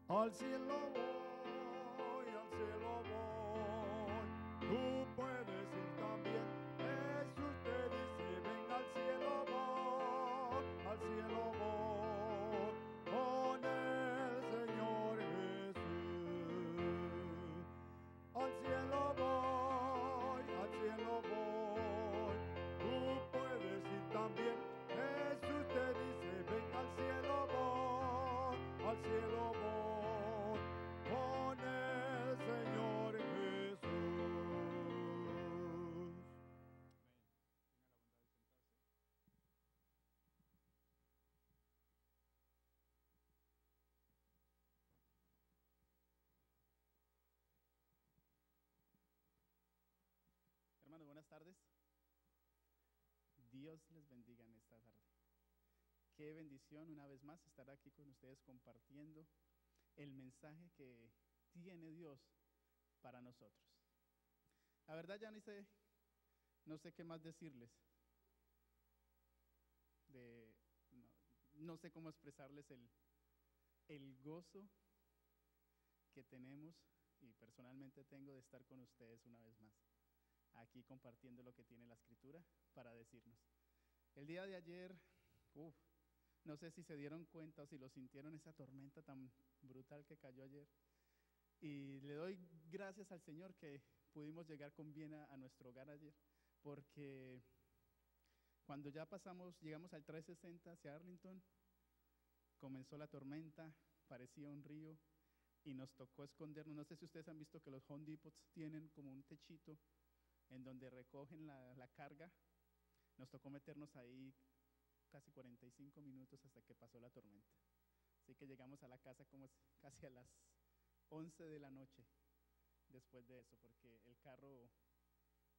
Al cielo voy, al cielo voy. Tú puedes ir también. Jesús te dice, ven al cielo voy, al cielo voy. Con el Señor Jesús. Al cielo voy. Tú puedes ir también. Jesús te dice, ven al cielo voy, al cielo voy. Con el Señor Jesús. Amén. Tenga la bondad de sentarse. Hermanos, buenas tardes. Dios les bendiga en esta tarde. Qué bendición una vez más estar aquí con ustedes compartiendo el mensaje que tiene Dios para nosotros. La verdad ya no sé qué más decirles. No sé cómo expresarles el gozo que tenemos y personalmente tengo de estar con ustedes una vez más, aquí compartiendo lo que tiene la Escritura para decirnos. El día de ayer, no sé si se dieron cuenta o si lo sintieron, esa tormenta tan brutal que cayó ayer. Y le doy gracias al Señor que pudimos llegar con bien a nuestro hogar ayer, porque cuando ya llegamos al 360 hacia Arlington, comenzó la tormenta, parecía un río y nos tocó escondernos. No sé si ustedes han visto que los Home Depots tienen como un techito en donde recogen la carga. Nos tocó meternos ahí casi 45 minutos hasta que pasó la tormenta. Así que llegamos a la casa como casi a las 11 de la noche después de eso, porque el carro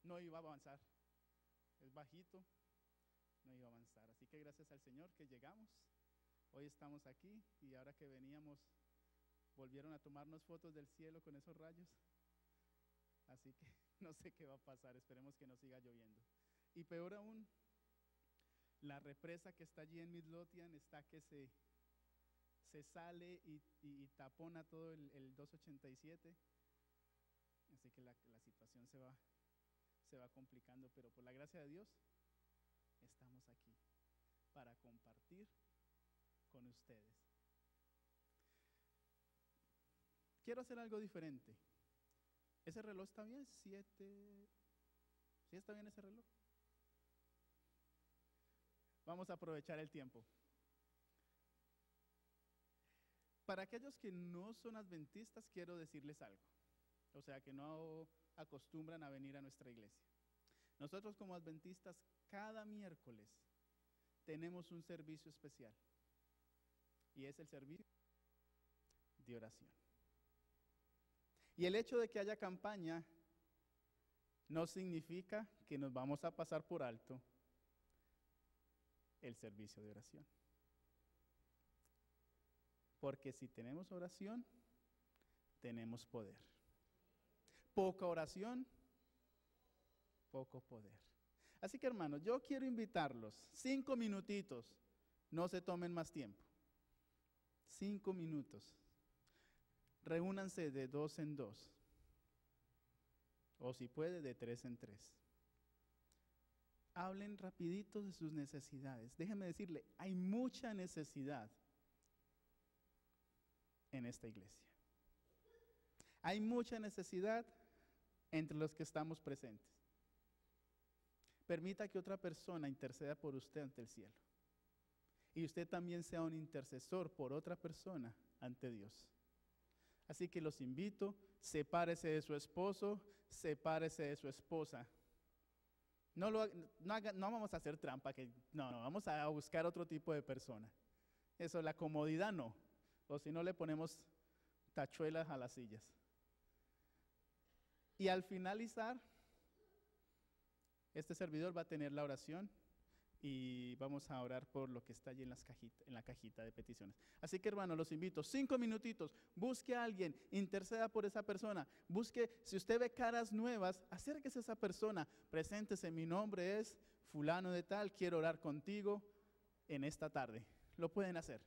no iba a avanzar, es bajito, no iba a avanzar. Así que gracias al Señor que llegamos, hoy estamos aquí y ahora que veníamos volvieron a tomarnos fotos del cielo con esos rayos, así que no sé qué va a pasar, esperemos que no siga lloviendo. Y peor aún, la represa que está allí en Midlothian está que se sale y tapona todo el 287, así que la situación se va complicando, pero por la gracia de Dios estamos aquí para compartir con ustedes. Quiero hacer algo diferente. ¿Ese reloj está bien? 7. ¿Sí está bien ese reloj? Vamos a aprovechar el tiempo. Para aquellos que no son adventistas, quiero decirles algo. O sea, que no acostumbran a venir a nuestra iglesia. Nosotros como adventistas, cada miércoles tenemos un servicio especial. Y es el servicio de oración. Y el hecho de que haya campaña no significa que nos vamos a pasar por alto el servicio de oración. Porque si tenemos oración, tenemos poder. Poca oración, poco poder. Así que hermanos, yo quiero invitarlos, 5 minutitos, no se tomen más tiempo. 5 minutos. Reúnanse de 2 en 2. O si puede, de 3 en 3. Hablen rapidito de sus necesidades. Déjenme decirle, hay mucha necesidad en esta iglesia. Hay mucha necesidad entre los que estamos presentes. Permita que otra persona interceda por usted ante el cielo. Y usted también sea un intercesor por otra persona ante Dios. Así que los invito, sepárese de su esposo, sepárese de su esposa. No vamos a hacer trampa, no, vamos a buscar otro tipo de persona. Eso, la comodidad no. O si no, le ponemos tachuelas a las sillas. Y al finalizar, este servidor va a tener la oración y vamos a orar por lo que está allí en la cajita de peticiones. Así que hermano, los invito, 5 minutitos, busque a alguien, interceda por esa persona, busque, si usted ve caras nuevas, acérquese a esa persona, preséntese, mi nombre es fulano de tal, quiero orar contigo en esta tarde. Lo pueden hacer.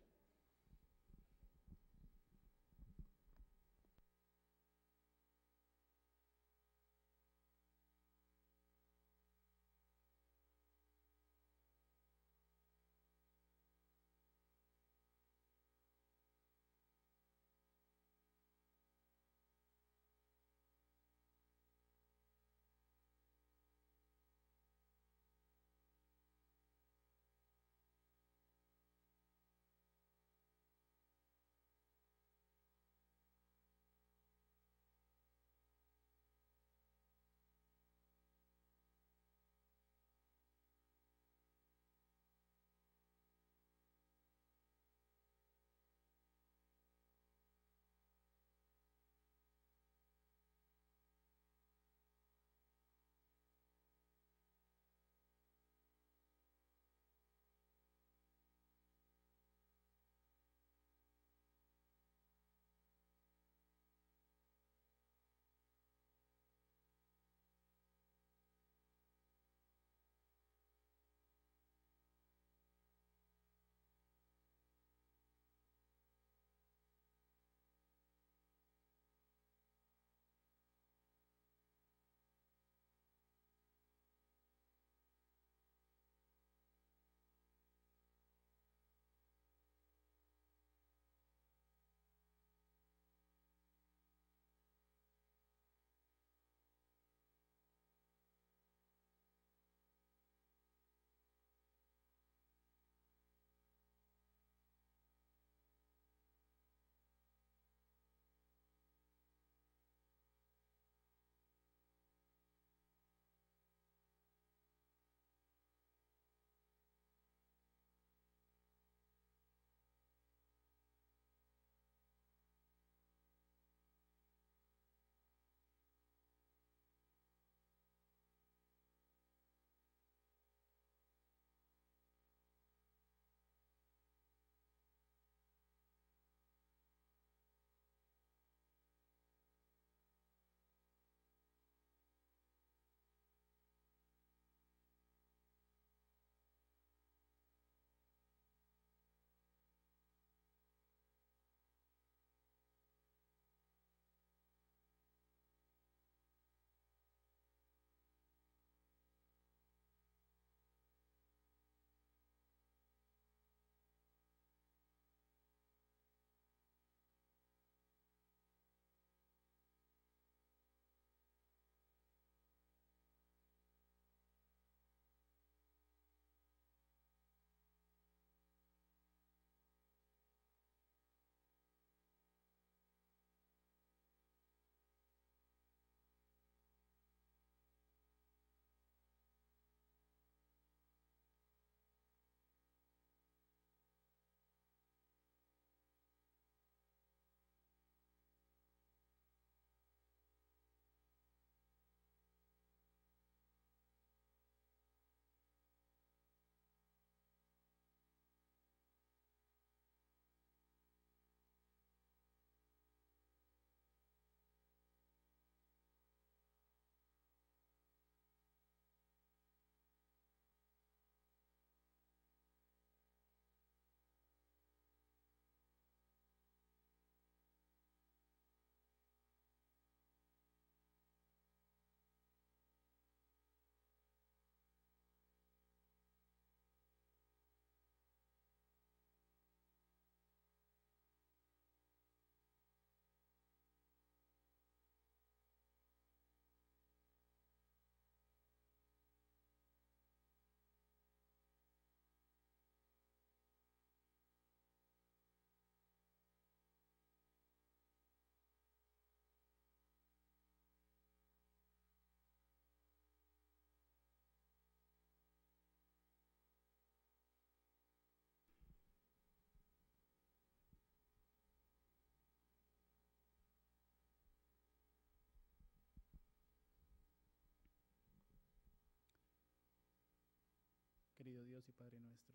bendito Dios y Padre nuestro,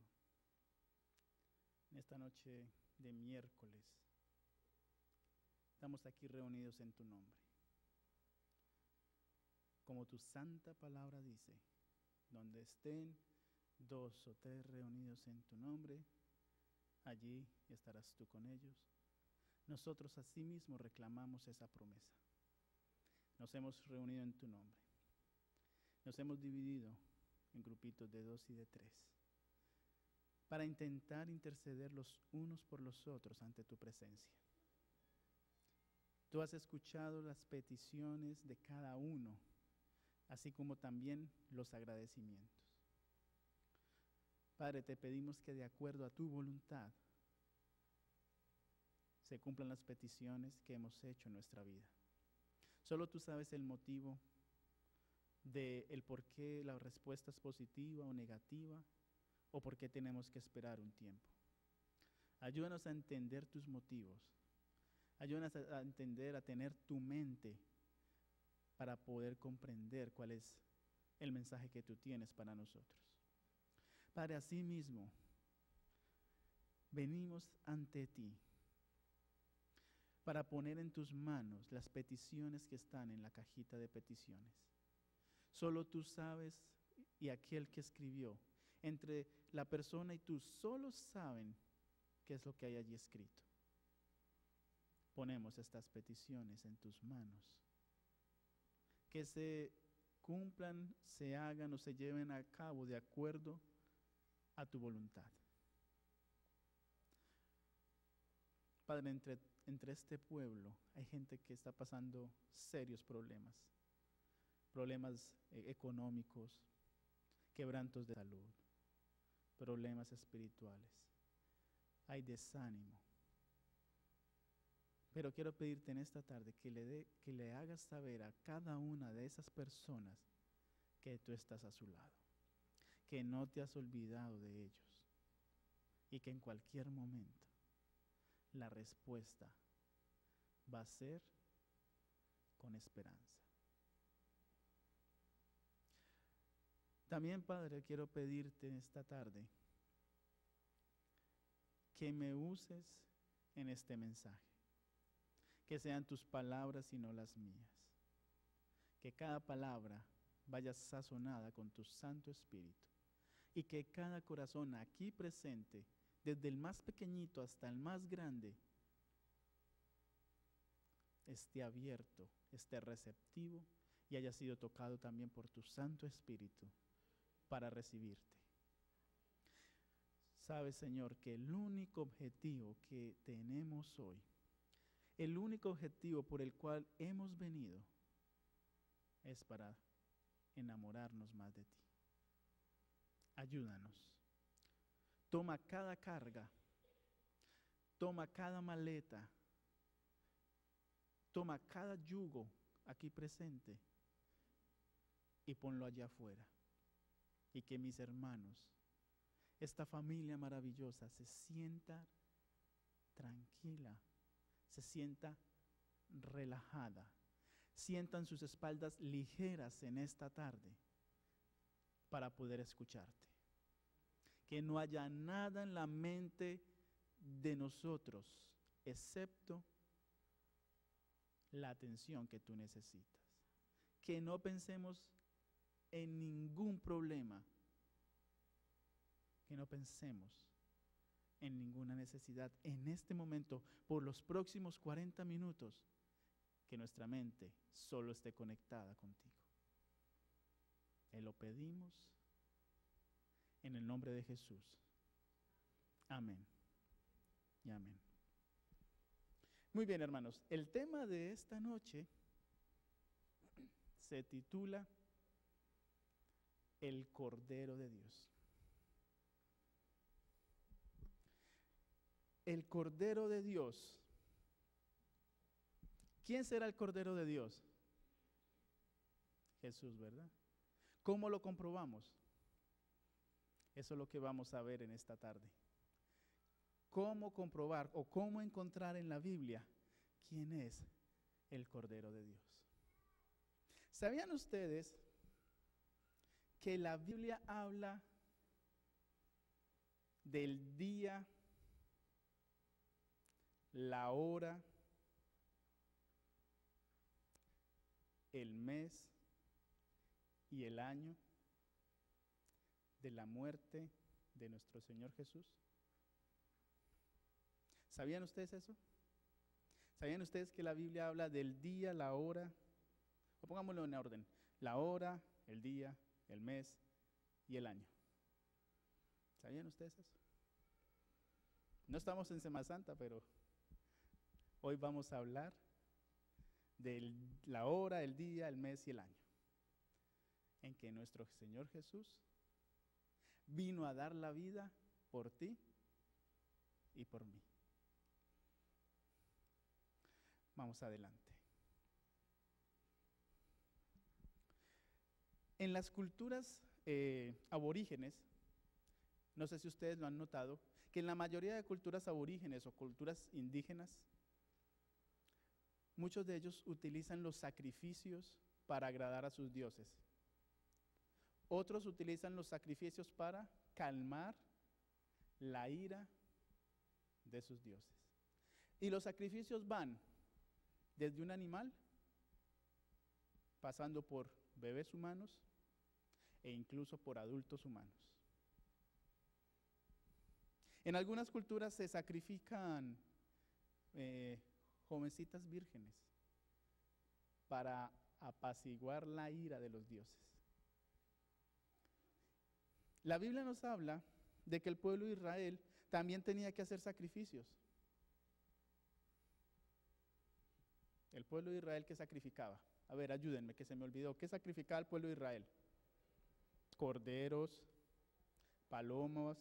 en esta noche de miércoles, estamos aquí reunidos en tu nombre. Como tu santa palabra dice, donde estén 2 o 3 reunidos en tu nombre, allí estarás tú con ellos. Nosotros asimismo reclamamos esa promesa. Nos hemos reunido en tu nombre. Nos hemos dividido en grupitos de 2 y de 3 para intentar interceder los unos por los otros ante tu presencia. Tú has escuchado las peticiones de cada uno, así como también los agradecimientos. Padre, te pedimos que de acuerdo a tu voluntad se cumplan las peticiones que hemos hecho en nuestra vida. Solo tú sabes el motivo del por qué la respuesta es positiva o negativa, o por qué tenemos que esperar un tiempo. Ayúdanos a entender tus motivos. Ayúdanos a entender, a tener tu mente para poder comprender cuál es el mensaje que tú tienes para nosotros. Padre, así mismo, venimos ante ti para poner en tus manos las peticiones que están en la cajita de peticiones. Solo tú sabes, y aquel que escribió, entre la persona y tú, solo saben qué es lo que hay allí escrito. Ponemos estas peticiones en tus manos. Que se cumplan, se hagan o se lleven a cabo de acuerdo a tu voluntad. Padre, entre este pueblo hay gente que está pasando serios problemas. Problemas económicos, quebrantos de salud, problemas espirituales. Hay desánimo. Pero quiero pedirte en esta tarde que le hagas saber a cada una de esas personas que tú estás a su lado, que no te has olvidado de ellos y que en cualquier momento la respuesta va a ser con esperanza. También, Padre, quiero pedirte esta tarde que me uses en este mensaje, que sean tus palabras y no las mías, que cada palabra vaya sazonada con tu Santo Espíritu y que cada corazón aquí presente, desde el más pequeñito hasta el más grande, esté abierto, esté receptivo y haya sido tocado también por tu Santo Espíritu para recibirte. Sabes, Señor, que el único objetivo que tenemos hoy, el único objetivo por el cual hemos venido, es para enamorarnos más de ti. Ayúdanos. Toma cada carga, toma cada maleta, toma cada yugo aquí presente y ponlo allá afuera. Y que mis hermanos, esta familia maravillosa, se sienta tranquila, se sienta relajada, sientan sus espaldas ligeras en esta tarde para poder escucharte. Que no haya nada en la mente de nosotros excepto la atención que tú necesitas. Que no pensemos en ningún problema, que no pensemos en ninguna necesidad en este momento, por los próximos 40 minutos, que nuestra mente solo esté conectada contigo. Y lo pedimos en el nombre de Jesús. Amén y amén. Muy bien, hermanos, el tema de esta noche se titula El Cordero de Dios. El Cordero de Dios. ¿Quién será el Cordero de Dios? Jesús, ¿verdad? ¿Cómo lo comprobamos? Eso es lo que vamos a ver en esta tarde. ¿Cómo comprobar o cómo encontrar en la Biblia quién es el Cordero de Dios? ¿Sabían ustedes que la Biblia habla del día, la hora, el mes y el año de la muerte de nuestro Señor Jesús? ¿Sabían ustedes eso? ¿Sabían ustedes que la Biblia habla del día, la hora? O pongámoslo en orden: la hora, el día, el mes y el año. ¿Sabían ustedes eso? No estamos en Semana Santa, pero hoy vamos a hablar de la hora, el día, el mes y el año en que nuestro Señor Jesús vino a dar la vida por ti y por mí. Vamos adelante. En las culturas aborígenes, no sé si ustedes lo han notado, que en la mayoría de culturas aborígenes o culturas indígenas, muchos de ellos utilizan los sacrificios para agradar a sus dioses. Otros utilizan los sacrificios para calmar la ira de sus dioses. Y los sacrificios van desde un animal, pasando por bebés humanos e incluso por adultos humanos. En algunas culturas se sacrifican jovencitas vírgenes para apaciguar la ira de los dioses. La Biblia nos habla de que el pueblo de Israel también tenía que hacer sacrificios. El pueblo de Israel, ¿qué sacrificaba? A ver, ayúdenme, que se me olvidó. ¿Qué sacrificaba el pueblo de Israel? Corderos, palomas,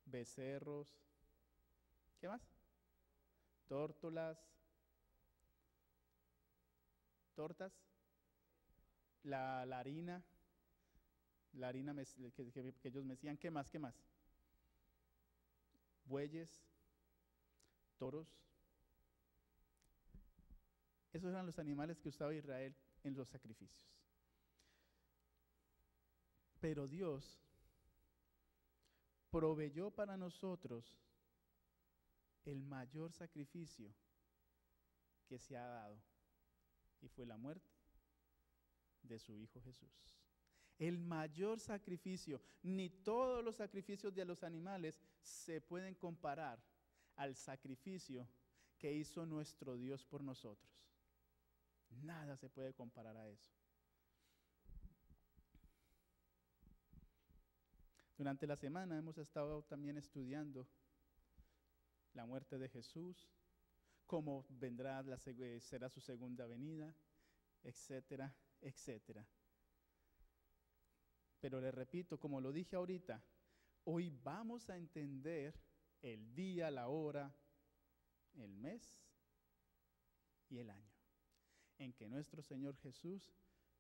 becerros, ¿qué más? Tórtolas, tortas, la harina que ellos mecían. ¿Qué más? ¿Qué más? Bueyes, toros. Esos eran los animales que usaba Israel en los sacrificios. Pero Dios proveyó para nosotros el mayor sacrificio que se ha dado, y fue la muerte de su Hijo Jesús. El mayor sacrificio. Ni todos los sacrificios de los animales se pueden comparar al sacrificio que hizo nuestro Dios por nosotros. Nada se puede comparar a eso. Durante la semana hemos estado también estudiando la muerte de Jesús, cómo será su segunda venida, etcétera, etcétera. Pero les repito, como lo dije ahorita, hoy vamos a entender el día, la hora, el mes y el año en que nuestro Señor Jesús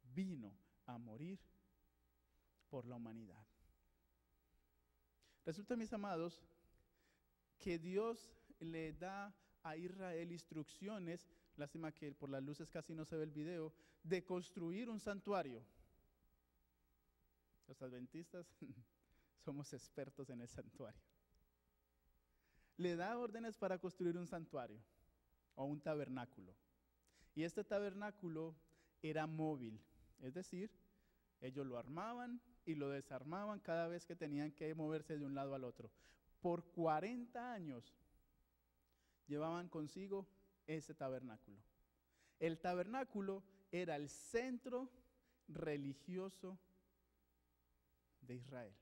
vino a morir por la humanidad. Resulta, mis amados, que Dios le da a Israel instrucciones, lástima que por las luces casi no se ve el video, de construir un santuario. Los adventistas somos expertos en el santuario. Le da órdenes para construir un santuario o un tabernáculo. Y este tabernáculo era móvil, es decir, ellos lo armaban y lo desarmaban cada vez que tenían que moverse de un lado al otro. Por 40 años llevaban consigo ese tabernáculo. El tabernáculo era el centro religioso de Israel.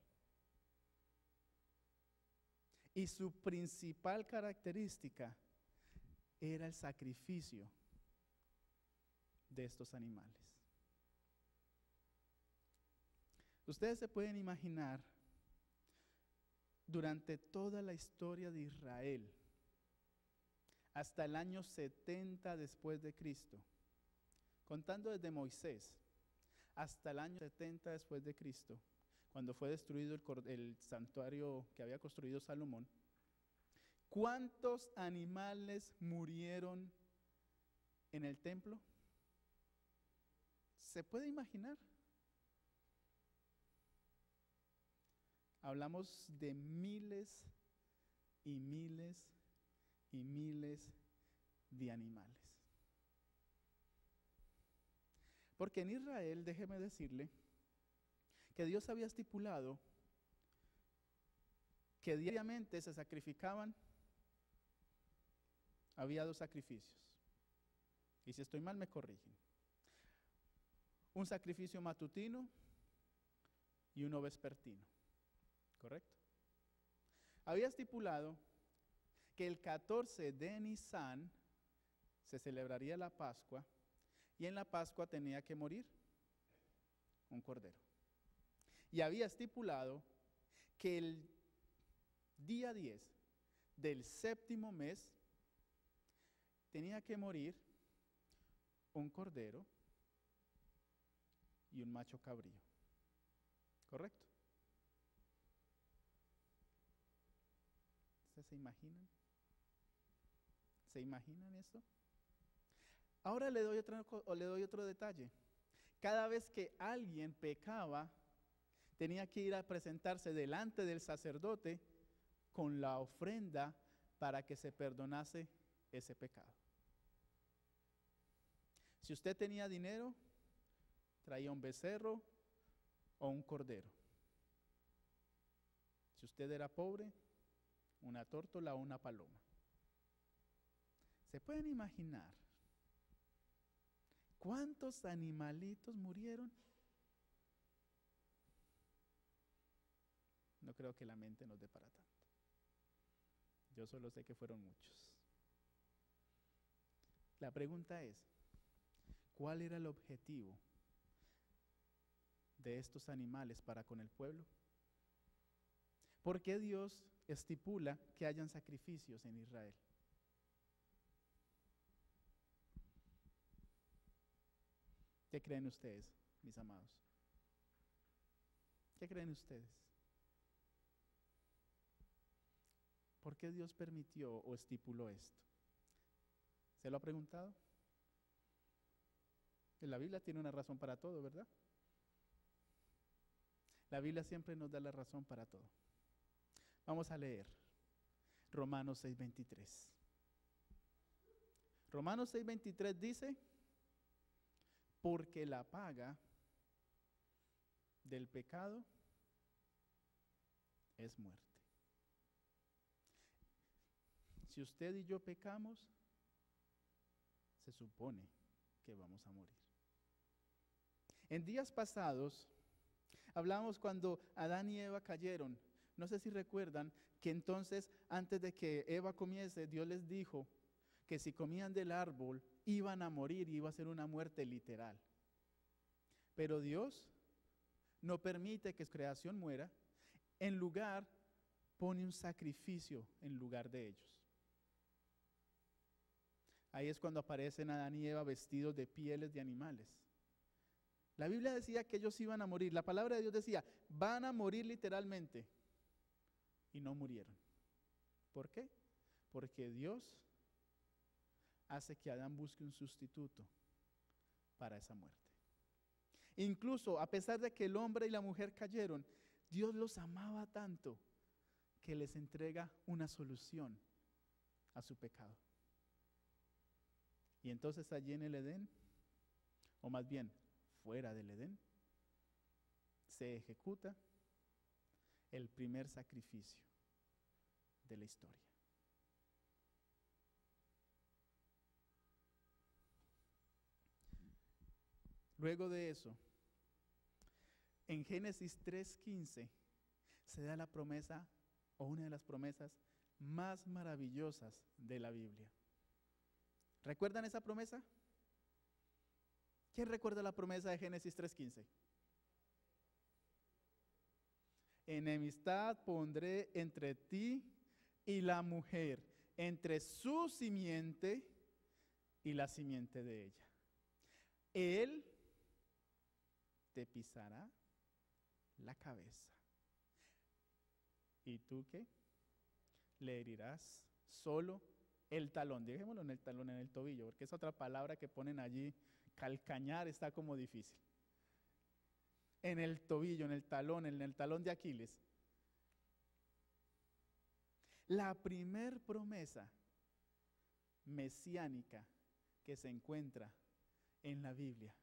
Y su principal característica era el sacrificio de estos animales. Ustedes se pueden imaginar, durante toda la historia de Israel, hasta el año 70 después de Cristo, contando desde Moisés, hasta el año 70 después de Cristo, cuando fue destruido el santuario que había construido Salomón, ¿cuántos animales murieron en el templo? ¿Se puede imaginar? hablamos de miles y miles y miles de animales. Porque en Israel, déjeme decirle, que Dios había estipulado que diariamente se sacrificaban, había 2 sacrificios. Y si estoy mal me corrigen. Un sacrificio matutino y uno vespertino. ¿Correcto? Había estipulado que el 14 de Nisan se celebraría la Pascua y en la Pascua tenía que morir un cordero. Y había estipulado que el día 10 del 7º mes tenía que morir un cordero y un macho cabrío. ¿Correcto? ¿Ustedes se imaginan? ¿Se imaginan esto? Ahora le doy otro detalle. Cada vez que alguien pecaba, tenía que ir a presentarse delante del sacerdote con la ofrenda para que se perdonase ese pecado. Si usted tenía dinero, traía un becerro o un cordero. Si usted era pobre, una tórtola o una paloma. ¿Se pueden imaginar cuántos animalitos murieron? No creo que la mente nos dé para tanto. Yo solo sé que fueron muchos. La pregunta es, ¿cuál era el objetivo de estos animales para con el pueblo? ¿Por qué Dios estipula que hayan sacrificios en Israel? ¿Qué creen ustedes, mis amados? ¿Qué creen ustedes? ¿Por qué Dios permitió o estipuló esto? ¿Se lo ha preguntado? La Biblia tiene una razón para todo, ¿verdad? La Biblia siempre nos da la razón para todo. Vamos a leer Romanos 6:23. Romanos 6:23 dice, porque la paga del pecado es muerte. Si usted y yo pecamos, se supone que vamos a morir. En días pasados, hablamos cuando Adán y Eva cayeron. No sé si recuerdan que entonces, antes de que Eva comiese, Dios les dijo que si comían del árbol, iban a morir y iba a ser una muerte literal. Pero Dios no permite que su creación muera. En lugar, pone un sacrificio en lugar de ellos. Ahí es cuando aparecen Adán y Eva vestidos de pieles de animales. La Biblia decía que ellos iban a morir. La palabra de Dios decía, van a morir literalmente. Y no murieron. ¿Por qué? Porque Dios hace que Adán busque un sustituto para esa muerte. Incluso a pesar de que el hombre y la mujer cayeron, Dios los amaba tanto que les entrega una solución a su pecado. Y entonces allí en el Edén, o más bien fuera del Edén, se ejecuta el primer sacrificio de la historia. Luego de eso, en Génesis 3:15 se da la promesa, o una de las promesas más maravillosas de la Biblia. ¿Recuerdan esa promesa? ¿Quién recuerda la promesa de Génesis 3:15? Enemistad pondré entre ti y la mujer, entre su simiente y la simiente de ella. Él te pisará la cabeza. ¿Y tú qué? Le herirás solo el talón. Dejémoslo en el talón, en el tobillo, porque es otra palabra que ponen allí. Calcañar está como difícil. En el tobillo, en el talón de Aquiles. La primer promesa mesiánica que se encuentra en la Biblia.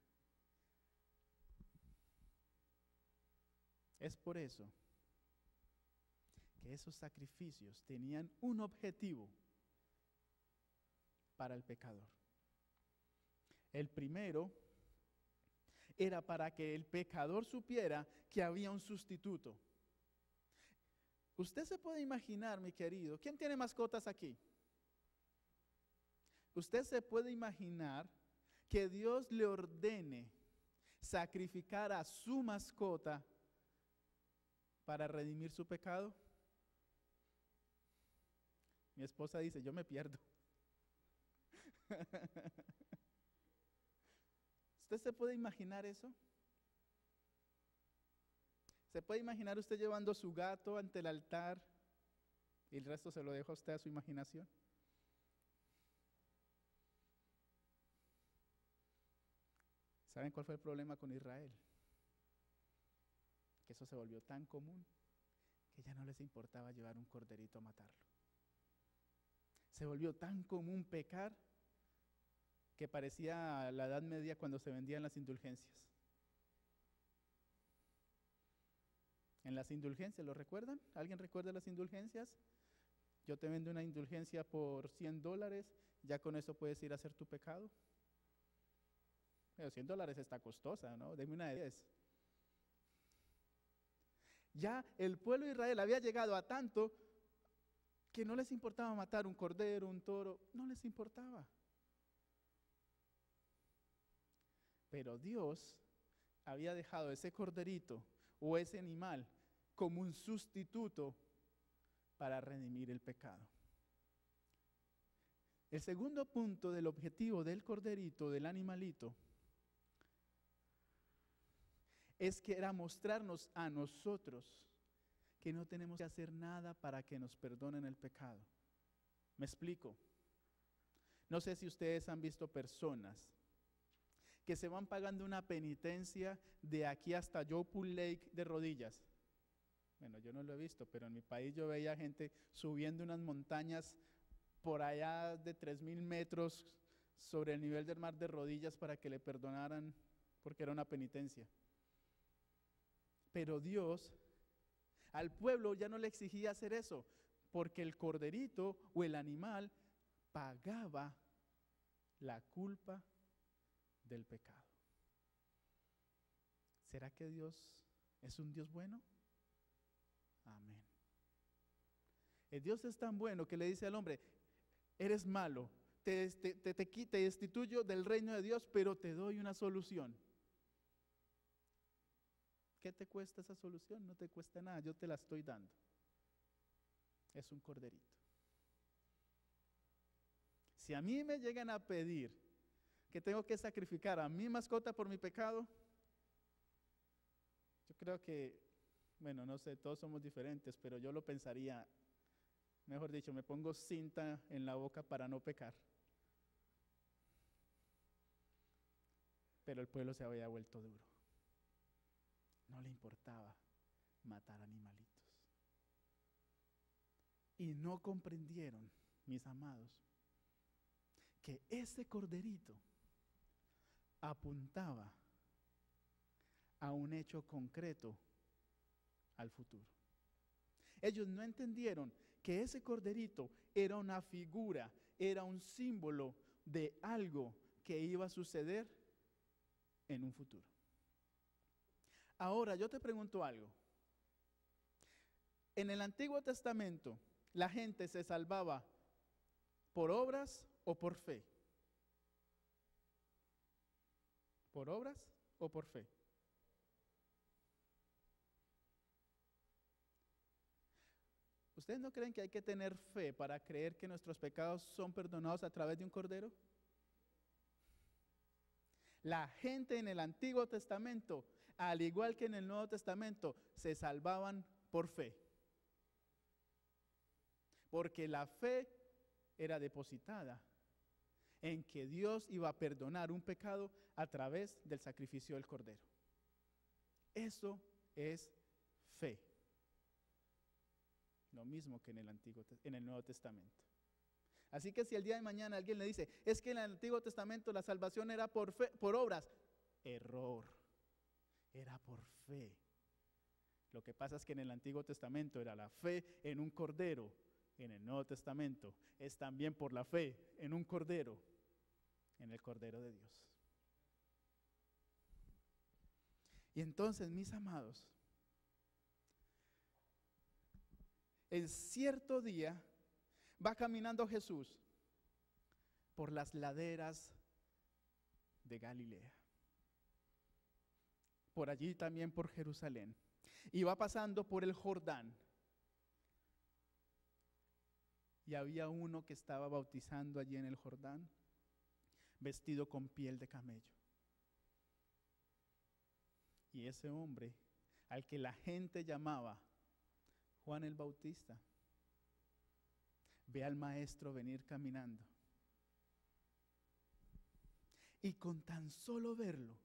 Es por eso que esos sacrificios tenían un objetivo para el pecador. El primero era para que el pecador supiera que había un sustituto. Usted se puede imaginar, mi querido, ¿quién tiene mascotas aquí? Usted se puede imaginar que Dios le ordene sacrificar a su mascota para redimir su pecado. Mi esposa dice, yo me pierdo. ¿Usted se puede imaginar eso? ¿Se puede imaginar usted llevando su gato ante el altar y el resto se lo deja a usted a su imaginación? ¿Saben cuál fue el problema con Israel? Que eso se volvió tan común que ya no les importaba llevar un corderito a matarlo. Se volvió tan común pecar que parecía la Edad Media cuando se vendían las indulgencias. En las indulgencias, ¿lo recuerdan? ¿Alguien recuerda las indulgencias? Yo te vendo una indulgencia por $100, ya con eso puedes ir a hacer tu pecado. Pero $100 está costosa, ¿no? Deme una de 10. Ya el pueblo de Israel había llegado a tanto que no les importaba matar un cordero, un toro, no les importaba. Pero Dios había dejado ese corderito o ese animal como un sustituto para redimir el pecado. El segundo punto del objetivo del corderito, del animalito, es que era mostrarnos a nosotros que no tenemos que hacer nada para que nos perdonen el pecado. ¿Me explico? No sé si ustedes han visto personas que se van pagando una penitencia de aquí hasta Joypool Lake de rodillas. Bueno, yo no lo he visto, pero en mi país yo veía gente subiendo unas montañas por allá de 3,000 metros sobre el nivel del mar de rodillas para que le perdonaran porque era una penitencia. Pero Dios al pueblo ya no le exigía hacer eso, porque el corderito o el animal pagaba la culpa del pecado. ¿Será que Dios es un Dios bueno? Amén. El Dios es tan bueno que le dice al hombre, eres malo, te destituyo del reino de Dios, pero te doy una solución. ¿Qué te cuesta esa solución? No te cuesta nada, yo te la estoy dando. Es un corderito. Si a mí me llegan a pedir que tengo que sacrificar a mi mascota por mi pecado, yo creo que, bueno, no sé, todos somos diferentes, pero yo lo pensaría, mejor dicho, me pongo cinta en la boca para no pecar. Pero el pueblo se había vuelto duro. No le importaba matar animalitos. Y no comprendieron, mis amados, que ese corderito apuntaba a un hecho concreto al futuro. Ellos no entendieron que ese corderito era una figura, era un símbolo de algo que iba a suceder en un futuro. Ahora, yo te pregunto algo. En el Antiguo Testamento, ¿la gente se salvaba por obras o por fe? ¿Por obras o por fe? ¿Ustedes no creen que hay que tener fe para creer que nuestros pecados son perdonados a través de un cordero? La gente en el Antiguo Testamento, al igual que en el Nuevo Testamento, se salvaban por fe. Porque la fe era depositada en que Dios iba a perdonar un pecado a través del sacrificio del cordero. Eso es fe. lo mismo que en el Nuevo Testamento. Así que si el día de mañana alguien le dice, es que en el Antiguo Testamento la salvación era por fe, por obras, error, era por fe. Lo que pasa es que en el Antiguo Testamento era la fe en un cordero, en el Nuevo Testamento es también por la fe en un cordero, en el Cordero de Dios. Y entonces, mis amados, en cierto día va caminando Jesús por las laderas de Galilea, por allí también por Jerusalén, y va pasando por el Jordán. Y había uno que estaba bautizando allí en el Jordán, vestido con piel de camello. Y ese hombre, al que la gente llamaba Juan el Bautista, ve al maestro venir caminando. Y con tan solo verlo,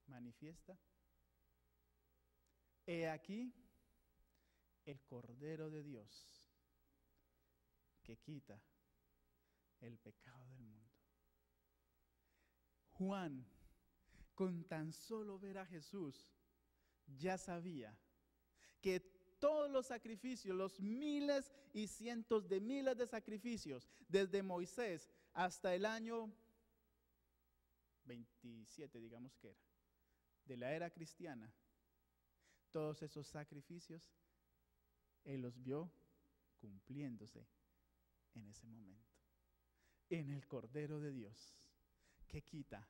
manifiesta: he aquí el Cordero de Dios que quita el pecado del mundo. Juan, con tan solo ver a Jesús, ya sabía que todos los sacrificios, los miles y cientos de miles de sacrificios, desde Moisés hasta el año 27, digamos que era, de la era cristiana, todos esos sacrificios, él los vio cumpliéndose en ese momento, en el Cordero de Dios que quita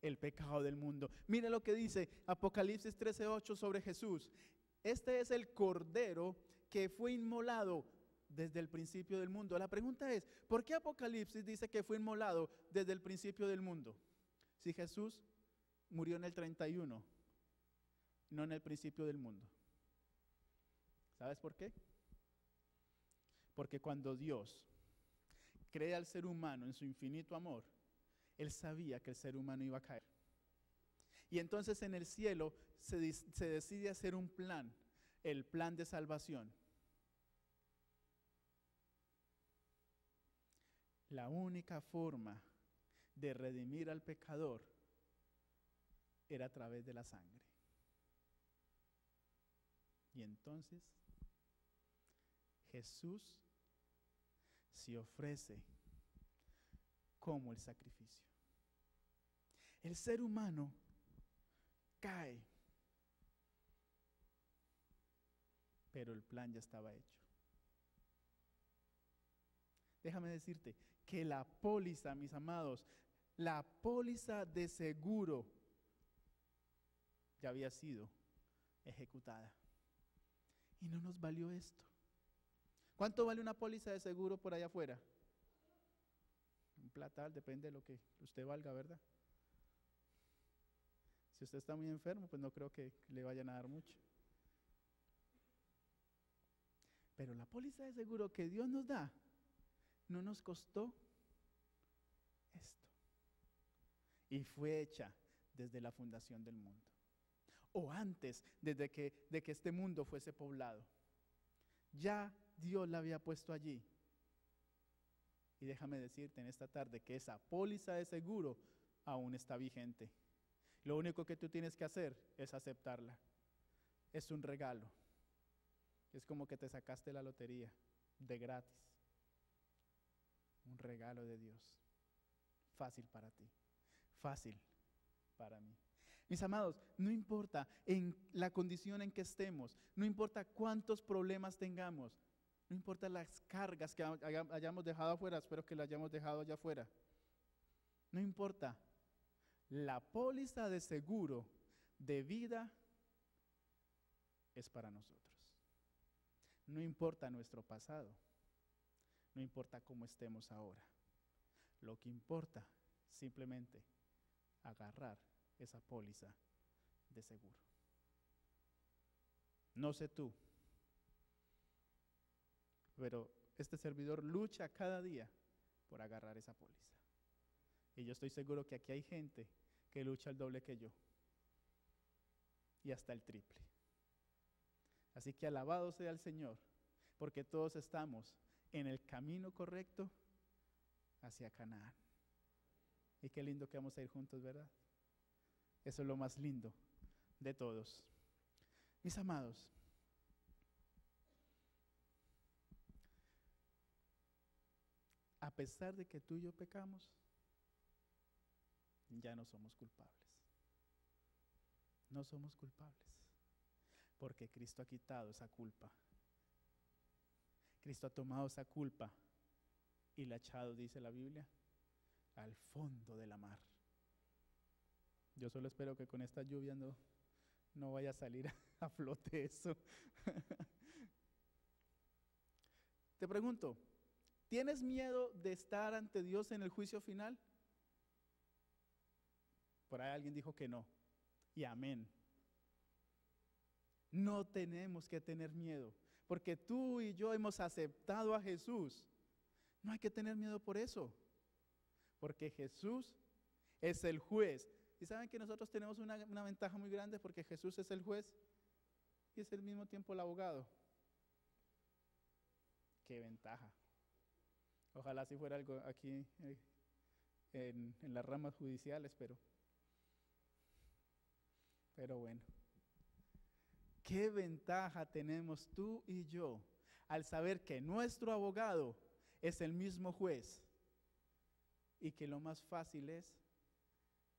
el pecado del mundo. Mire lo que dice Apocalipsis 13:8 sobre Jesús. Este es el Cordero que fue inmolado desde el principio del mundo. La pregunta es, ¿por qué Apocalipsis dice que fue inmolado desde el principio del mundo? Si Jesús murió en el 31, no en el principio del mundo. ¿Sabes por qué? Porque cuando Dios crea al ser humano en su infinito amor, Él sabía que el ser humano iba a caer. Y entonces en el cielo se decide hacer un plan, el plan de salvación. La única forma de redimir al pecador era a través de la sangre. Y entonces Jesús se ofrece como el sacrificio. El ser humano cae, pero el plan ya estaba hecho. Déjame decirte que la póliza, mis amados, la póliza de seguro ya había sido ejecutada. Y no nos valió esto. ¿Cuánto vale una póliza de seguro por allá afuera? Un platal, depende de lo que usted valga, ¿verdad? Si usted está muy enfermo, pues no creo que le vayan a dar mucho. Pero la póliza de seguro que Dios nos da, no nos costó esto. Y fue hecha desde la fundación del mundo. O antes, desde que este mundo fuese poblado. Ya Dios la había puesto allí. Y déjame decirte en esta tarde que esa póliza de seguro aún está vigente. Lo único que tú tienes que hacer es aceptarla. Es un regalo. Es como que te sacaste la lotería de gratis. Un regalo de Dios. Fácil para ti. Fácil para mí. Mis amados, no importa en la condición en que estemos, no importa cuántos problemas tengamos, no importa las cargas que hayamos dejado afuera, espero que las hayamos dejado allá afuera. No importa, la póliza de seguro de vida es para nosotros. No importa nuestro pasado, no importa cómo estemos ahora. Lo que importa, simplemente agarrar esa póliza de seguro. No sé tú, pero este servidor lucha cada día por agarrar esa póliza. Y yo estoy seguro que aquí hay gente que lucha el doble que yo. Y hasta el triple. Así que alabado sea el Señor, porque todos estamos en el camino correcto hacia Canaán. Y qué lindo que vamos a ir juntos, ¿verdad? Eso es lo más lindo de todos. Mis amados, a pesar de que tú y yo pecamos, ya no somos culpables. No somos culpables, porque Cristo ha quitado esa culpa. Cristo ha tomado esa culpa y la ha echado, dice la Biblia, al fondo de la mar. Yo solo espero que con esta lluvia no vaya a salir a flote eso. Te pregunto, ¿tienes miedo de estar ante Dios en el juicio final? Por ahí alguien dijo que no. Y amén. No tenemos que tener miedo, porque tú y yo hemos aceptado a Jesús. No hay que tener miedo por eso, porque Jesús es el juez. Y saben que nosotros tenemos una ventaja muy grande, porque Jesús es el juez y es al mismo tiempo el abogado. ¡Qué ventaja! Ojalá si fuera algo aquí en las ramas judiciales, pero bueno. ¿Qué ventaja tenemos tú y yo al saber que nuestro abogado es el mismo juez y que lo más fácil es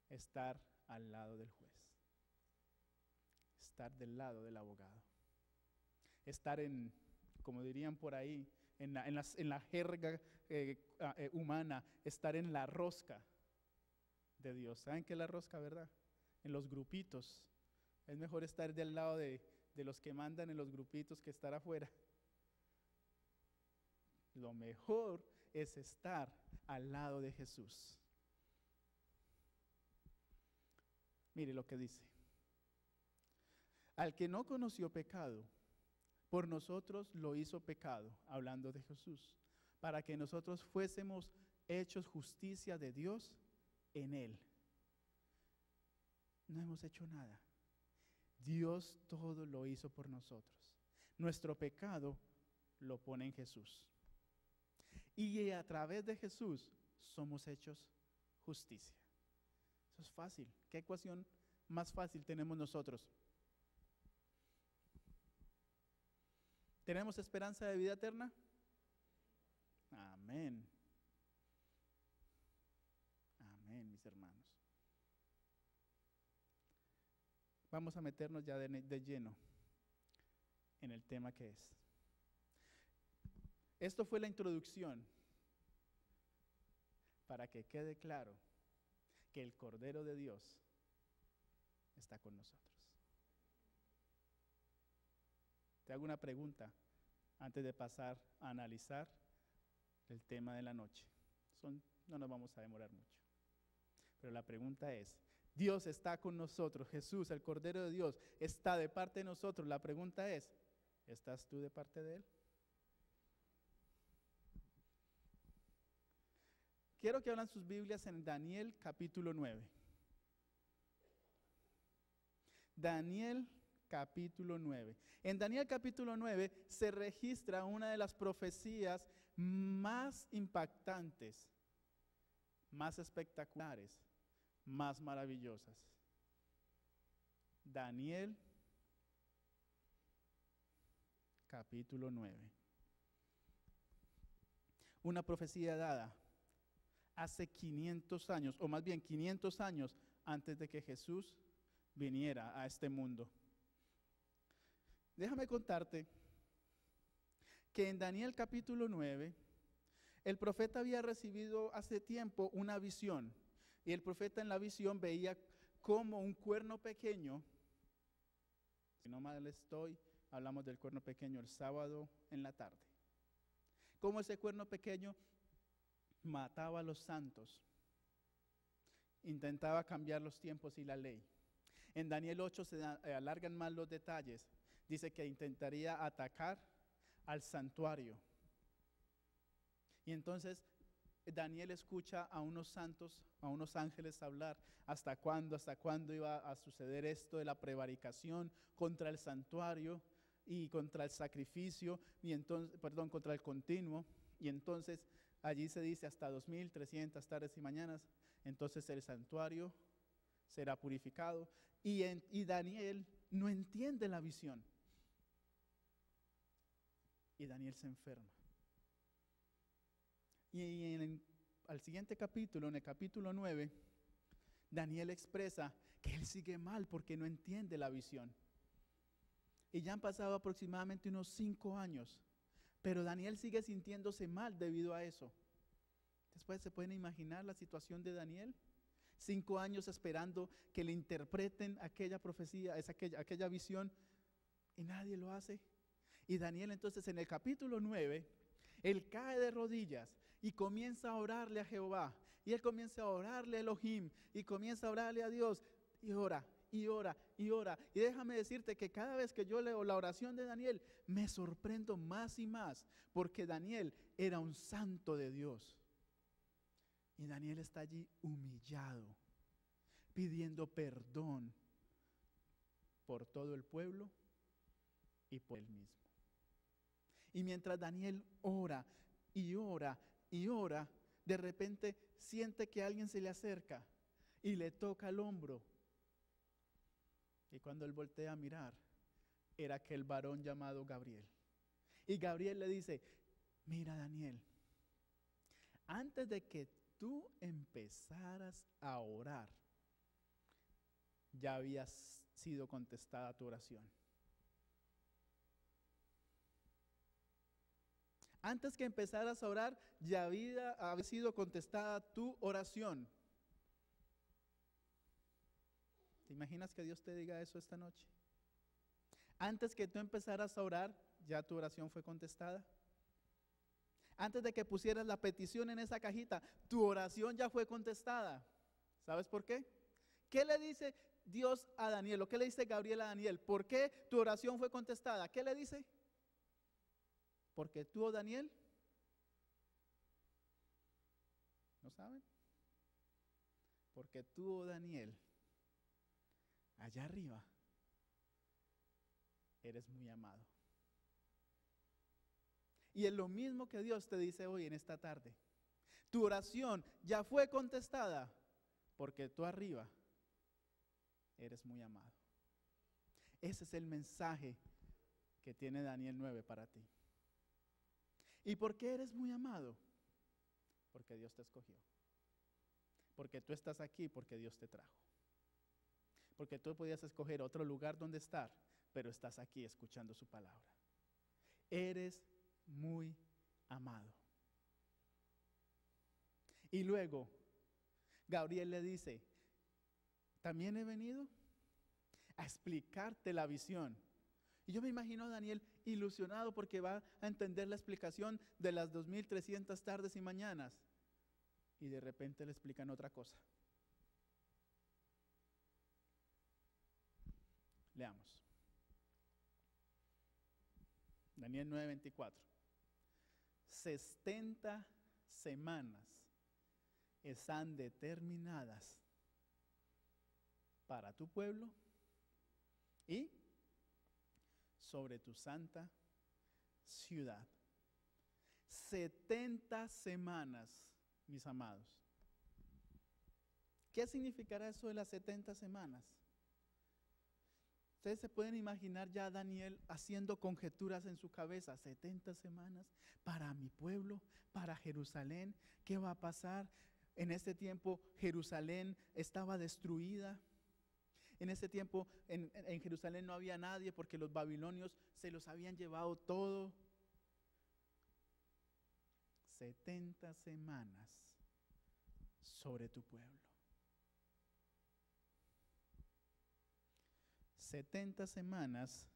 estar al lado del juez, estar del lado del abogado, estar como dirían por ahí, en la jerga humana, estar en la rosca de Dios? ¿Saben qué es la rosca, verdad? En los grupitos. Es mejor estar del lado de los que mandan en los grupitos que estar afuera. Lo mejor es estar al lado de Jesús. Mire lo que dice. Al que no conoció pecado, por nosotros lo hizo pecado, hablando de Jesús, para que nosotros fuésemos hechos justicia de Dios en Él. No hemos hecho nada. Dios todo lo hizo por nosotros. Nuestro pecado lo pone en Jesús. Y a través de Jesús somos hechos justicia. Eso es fácil. ¿Qué ecuación más fácil tenemos nosotros? ¿Tenemos esperanza de vida eterna? Amén. Amén, mis hermanos. Vamos a meternos ya de lleno en el tema que es. Esto fue la introducción para que quede claro que el Cordero de Dios está con nosotros. Te hago una pregunta antes de pasar a analizar el tema de la noche. No nos vamos a demorar mucho. Pero la pregunta es, Dios está con nosotros, Jesús, el Cordero de Dios, está de parte de nosotros. La pregunta es, ¿estás tú de parte de Él? Quiero que abran sus Biblias en Daniel capítulo 9. Daniel capítulo 9. En Daniel capítulo 9 se registra una de las profecías más impactantes, más espectaculares, más maravillosas. Daniel capítulo 9. Una profecía dada hace 500 años, o más bien 500 años antes de que Jesús viniera a este mundo. Déjame contarte que en Daniel capítulo 9, el profeta había recibido hace tiempo una visión, y el profeta en la visión veía como un cuerno pequeño, si no mal estoy, hablamos del cuerno pequeño el sábado en la tarde, como ese cuerno pequeño mataba a los santos, intentaba cambiar los tiempos y la ley. En Daniel 8 se alargan más los detalles. Dice que intentaría atacar al santuario. Y entonces Daniel escucha a unos santos, a unos ángeles hablar. ¿Hasta cuándo iba a suceder esto de la prevaricación contra el santuario? y contra el sacrificio, y entonces, perdón, contra el continuo, y entonces allí se dice hasta 2300 tardes y mañanas, entonces el santuario será purificado, y Daniel no entiende la visión, y Daniel se enferma. Y al siguiente capítulo, en el capítulo 9, Daniel expresa que él sigue mal porque no entiende la visión. Y ya han pasado aproximadamente unos 5 años, pero Daniel sigue sintiéndose mal debido a eso. Después se pueden imaginar la situación de Daniel, 5 años esperando que le interpreten aquella profecía, aquella visión, y nadie lo hace. Y Daniel entonces en el capítulo 9, él cae de rodillas y comienza a orarle a Jehová. Y él comienza a orarle a Elohim y comienza a orarle a Dios y ora, y ora, y ora. Y déjame decirte que cada vez que yo leo la oración de Daniel, me sorprendo más y más, porque Daniel era un santo de Dios. Y Daniel está allí humillado, pidiendo perdón por todo el pueblo y por él mismo. Y mientras Daniel ora y ora y ora, de repente siente que alguien se le acerca y le toca el hombro. Y cuando él voltea a mirar, era aquel varón llamado Gabriel. Y Gabriel le dice: mira, Daniel, antes de que tú empezaras a orar, ya había sido contestada tu oración. Antes que empezaras a orar, ya había sido contestada tu oración. ¿Te imaginas que Dios te diga eso esta noche? Antes que tú empezaras a orar, ya tu oración fue contestada. Antes de que pusieras la petición en esa cajita, tu oración ya fue contestada. ¿Sabes por qué? ¿Qué le dice Dios a Daniel? ¿O qué le dice Gabriel a Daniel? ¿Por qué tu oración fue contestada? ¿Qué le dice? Porque tú, oh Daniel, ¿no saben? Porque tú, oh Daniel, allá arriba, eres muy amado. Y es lo mismo que Dios te dice hoy en esta tarde. Tu oración ya fue contestada porque tú arriba eres muy amado. Ese es el mensaje que tiene Daniel 9 para ti. ¿Y por qué eres muy amado? Porque Dios te escogió. Porque tú estás aquí, porque Dios te trajo. Porque tú podías escoger otro lugar donde estar, pero estás aquí escuchando su palabra. Eres muy amado. Y luego, Gabriel le dice: también he venido a explicarte la visión. Y yo me imagino a Daniel ilusionado porque va a entender la explicación de las 2300 tardes y mañanas. Y de repente le explican otra cosa. Leamos. Daniel 9:24. 70 semanas están determinadas para tu pueblo y sobre tu santa ciudad. 70 semanas, mis amados. ¿Qué significará eso de las 70 semanas? Ustedes se pueden imaginar ya a Daniel haciendo conjeturas en su cabeza. 70 semanas para mi pueblo, para Jerusalén. ¿Qué va a pasar? En ese tiempo Jerusalén estaba destruida. En ese tiempo en Jerusalén no había nadie porque los babilonios se los habían llevado todo. 70 semanas sobre tu pueblo. 70 semanas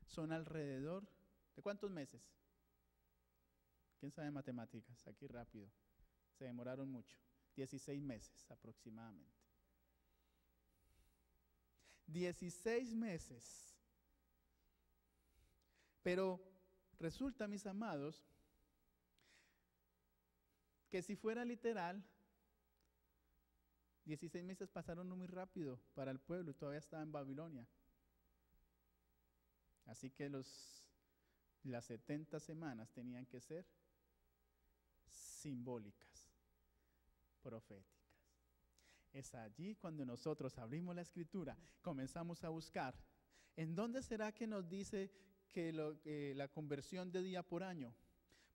son alrededor ¿de cuántos meses? ¿Quién sabe matemáticas? Aquí rápido. Se demoraron mucho. 16 meses aproximadamente. 16 meses. Pero resulta, mis amados, que si fuera literal, 16 meses pasaron muy rápido para el pueblo y todavía estaba en Babilonia. Así que las 70 semanas tenían que ser simbólicas, proféticas. Es allí cuando nosotros abrimos la Escritura, comenzamos a buscar, ¿en dónde será que nos dice que la conversión de día por año?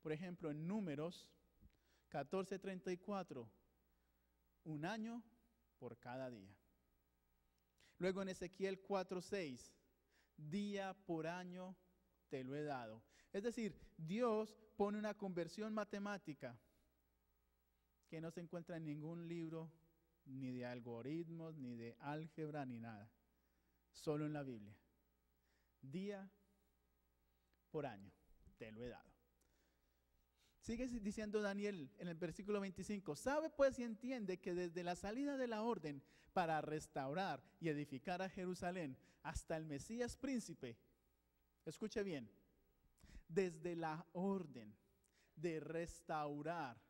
Por ejemplo, en Números 14:34, un año por cada día. Luego en Ezequiel 4:6, día por año te lo he dado. Es decir, Dios pone una conversión matemática que no se encuentra en ningún libro, ni de algoritmos, ni de álgebra, ni nada. Solo en la Biblia. Día por año te lo he dado. Sigue diciendo Daniel en el versículo 25, sabe pues y entiende que desde la salida de la orden para restaurar y edificar a Jerusalén hasta el Mesías príncipe, escuche bien, desde la orden de restaurar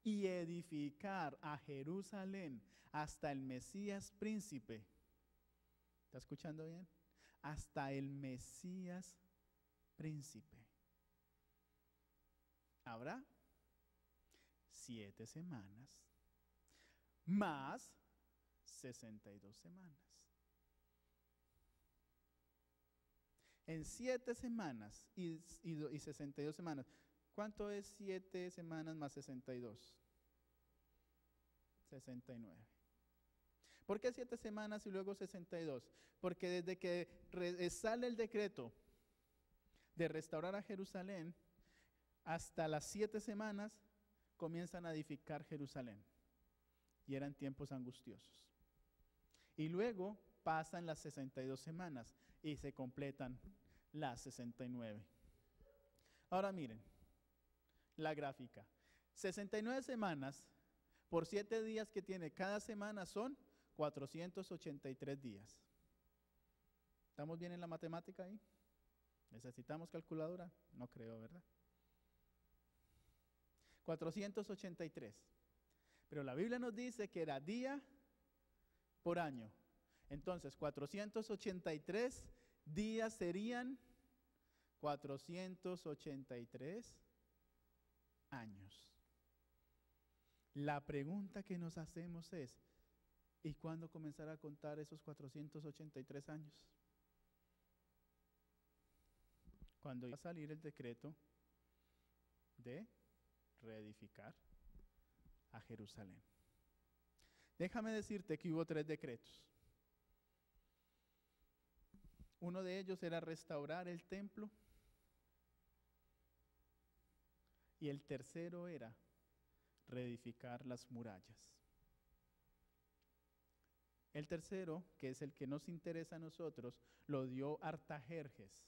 y edificar a Jerusalén hasta el Mesías príncipe, ¿está escuchando bien? Hasta el Mesías príncipe. Habrá 7 semanas más 62 semanas. En 7 semanas y 62 semanas, ¿cuánto es 7 semanas más 62? 69. ¿Por qué 7 semanas y luego 62? Porque desde que sale el decreto de restaurar a Jerusalén, hasta las 7 semanas comienzan a edificar Jerusalén. Y eran tiempos angustiosos. Y luego pasan las 62 semanas y se completan las 69. Ahora miren la gráfica. 69 semanas por 7 días que tiene cada semana son 483 días. ¿Estamos bien en la matemática ahí? ¿Necesitamos calculadora? No creo, ¿verdad? 483. Pero la Biblia nos dice que era día por año. Entonces, 483 días serían 483 años. La pregunta que nos hacemos es, ¿y cuándo comenzar a contar esos 483 años? Cuando iba a salir el decreto de reedificar a Jerusalén. Déjame decirte que hubo 3 decretos. Uno de ellos era restaurar el templo y el tercero era reedificar las murallas. El tercero, que es el que nos interesa a nosotros, lo dio Artajerjes.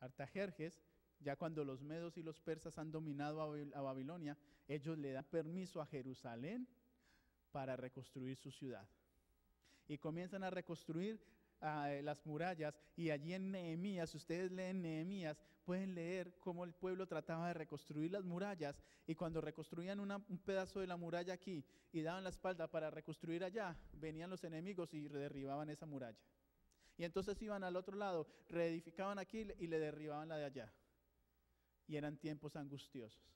Artajerjes, ya cuando los medos y los persas han dominado a Babilonia, ellos le dan permiso a Jerusalén para reconstruir su ciudad. Y comienzan a reconstruir las murallas, y allí en Nehemías, si ustedes leen Nehemías, pueden leer cómo el pueblo trataba de reconstruir las murallas, y cuando reconstruían un pedazo de la muralla aquí y daban la espalda para reconstruir allá, venían los enemigos y derribaban esa muralla. Y entonces iban al otro lado, reedificaban aquí y le derribaban la de allá. Y eran tiempos angustiosos.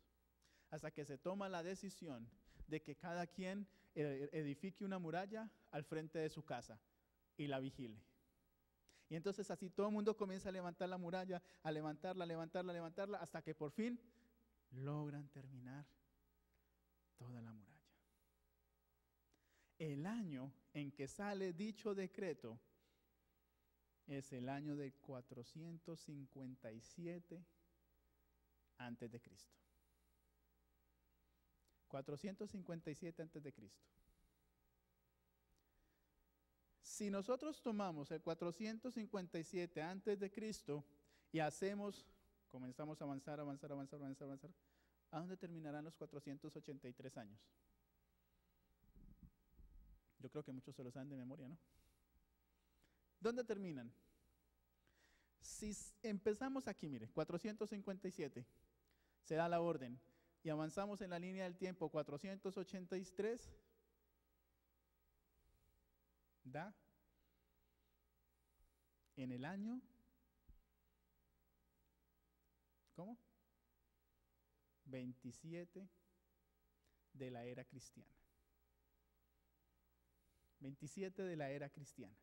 Hasta que se toma la decisión de que cada quien edifique una muralla al frente de su casa y la vigile. Y entonces así todo el mundo comienza a levantar la muralla, a levantarla, hasta que por fin logran terminar toda la muralla. El año en que sale dicho decreto es el año de 457 antes de Cristo. 457 antes de Cristo. Si nosotros tomamos el 457 antes de Cristo y comenzamos a avanzar, ¿a dónde terminarán los 483 años? Yo creo que muchos se lo saben de memoria, ¿no? ¿Dónde terminan? Si empezamos aquí, mire, 457, se da la orden, y avanzamos en la línea del tiempo 483, da en el año ¿cómo? 27 de la era cristiana. 27 de la era cristiana.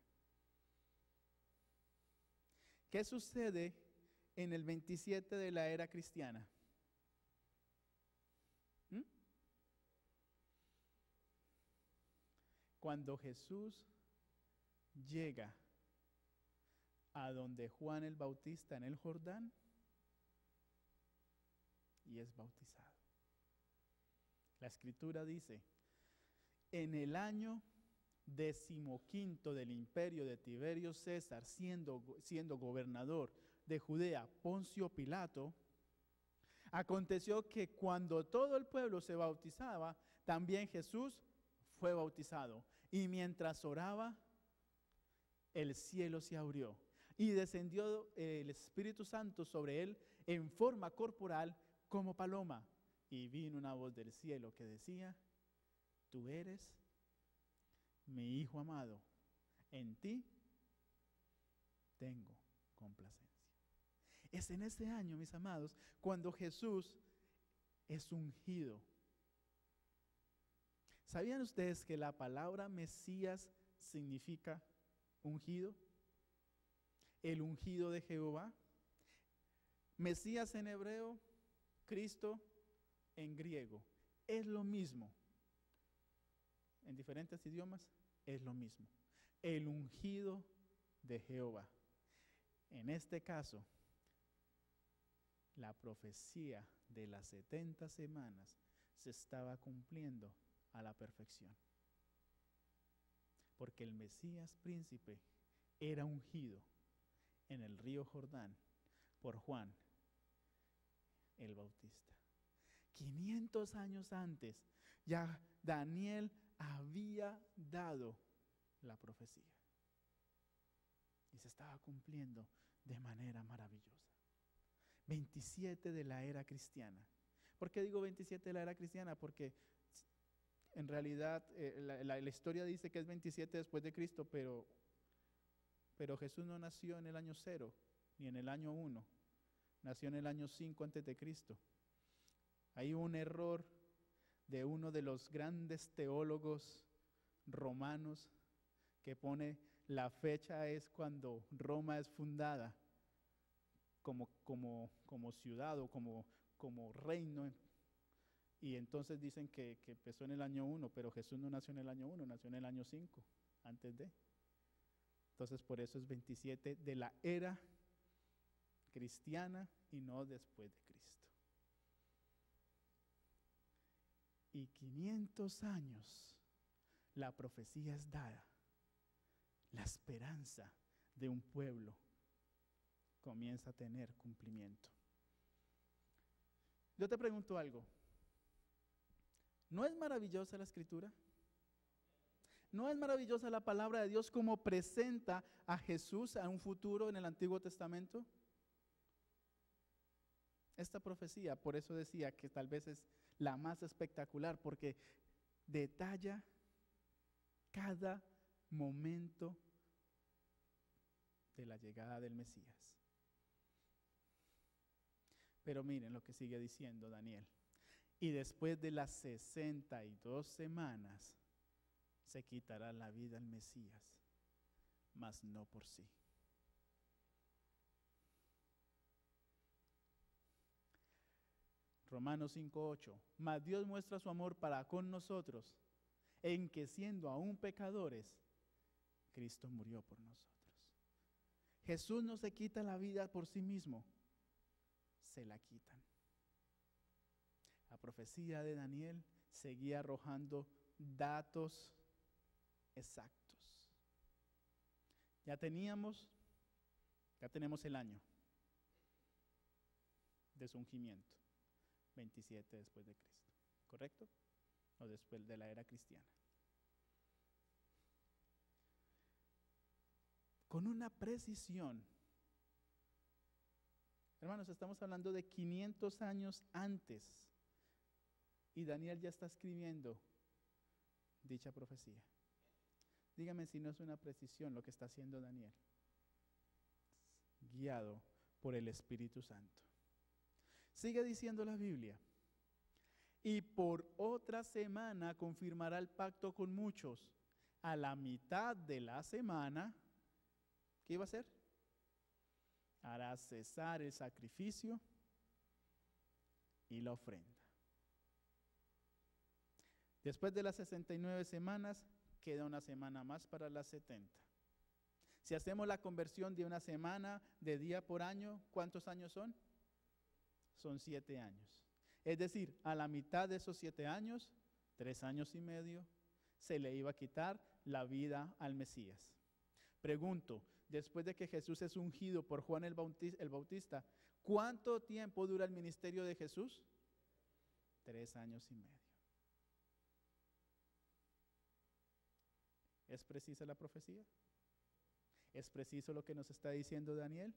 ¿Qué sucede en el 27 de la era cristiana? Cuando Jesús llega a donde Juan el Bautista en el Jordán y es bautizado. La escritura dice, en el año 15 del imperio de Tiberio César, siendo gobernador de Judea Poncio Pilato, aconteció que cuando todo el pueblo se bautizaba, también Jesús fue bautizado. Y mientras oraba, el cielo se abrió y descendió el Espíritu Santo sobre él en forma corporal como paloma. Y vino una voz del cielo que decía, tú eres mi Hijo amado, en ti tengo complacencia. Es en ese año, mis amados, cuando Jesús es ungido. ¿Sabían ustedes que la palabra Mesías significa ungido? El ungido de Jehová. Mesías en hebreo, Cristo en griego. Es lo mismo. En diferentes idiomas es lo mismo. El ungido de Jehová. En este caso, la profecía de las 70 semanas se estaba cumpliendo a la perfección. Porque el Mesías príncipe era ungido en el río Jordán por Juan el Bautista. 500 años antes, ya Daniel había dado la profecía. Y se estaba cumpliendo de manera maravillosa. 27 de la era cristiana. ¿Por qué digo 27 de la era cristiana? Porque en realidad la historia dice que es 27 después de Cristo, pero Jesús no nació en el año 0, ni en el año 1. Nació en el año 5 antes de Cristo. Hay un error de uno de los grandes teólogos romanos que pone la fecha es cuando Roma es fundada como ciudad o como reino. Y entonces dicen que empezó en el año 1, pero Jesús no nació en el año 1, nació en el año 5, antes de. Entonces por eso es 27 de la era cristiana y no después de Cristo. Y 500 años la profecía es dada. La esperanza de un pueblo comienza a tener cumplimiento. Yo te pregunto algo. ¿No es maravillosa la escritura? ¿No es maravillosa la palabra de Dios como presenta a Jesús a un futuro en el Antiguo Testamento? Esta profecía, por eso decía que tal vez es la más espectacular, porque detalla cada momento de la llegada del Mesías. Pero miren lo que sigue diciendo Daniel. Y después de las 62 semanas se quitará la vida al Mesías, mas no por sí. Romanos 5:8. Mas Dios muestra su amor para con nosotros, en que siendo aún pecadores, Cristo murió por nosotros. Jesús no se quita la vida por sí mismo, se la quitan. La profecía de Daniel seguía arrojando datos exactos. Ya tenemos el año de su ungimiento, 27 después de Cristo, ¿correcto? O después de la era cristiana. Con una precisión. Hermanos, estamos hablando de 500 años antes. Y Daniel ya está escribiendo dicha profecía. Dígame si no es una precisión lo que está haciendo Daniel, guiado por el Espíritu Santo. Sigue diciendo la Biblia. Y por otra semana confirmará el pacto con muchos. A la mitad de la semana, ¿qué iba a hacer? Hará cesar el sacrificio y la ofrenda. Después de las 69 semanas, queda una semana más para las 70. Si hacemos la conversión de una semana de día por año, ¿cuántos años son? Son 7 años. Es decir, a la mitad de esos 7 años, 3 años y medio, se le iba a quitar la vida al Mesías. Pregunto, después de que Jesús es ungido por Juan el Bautista, ¿cuánto tiempo dura el ministerio de Jesús? 3 años y medio. ¿Es precisa la profecía? ¿Es preciso lo que nos está diciendo Daniel?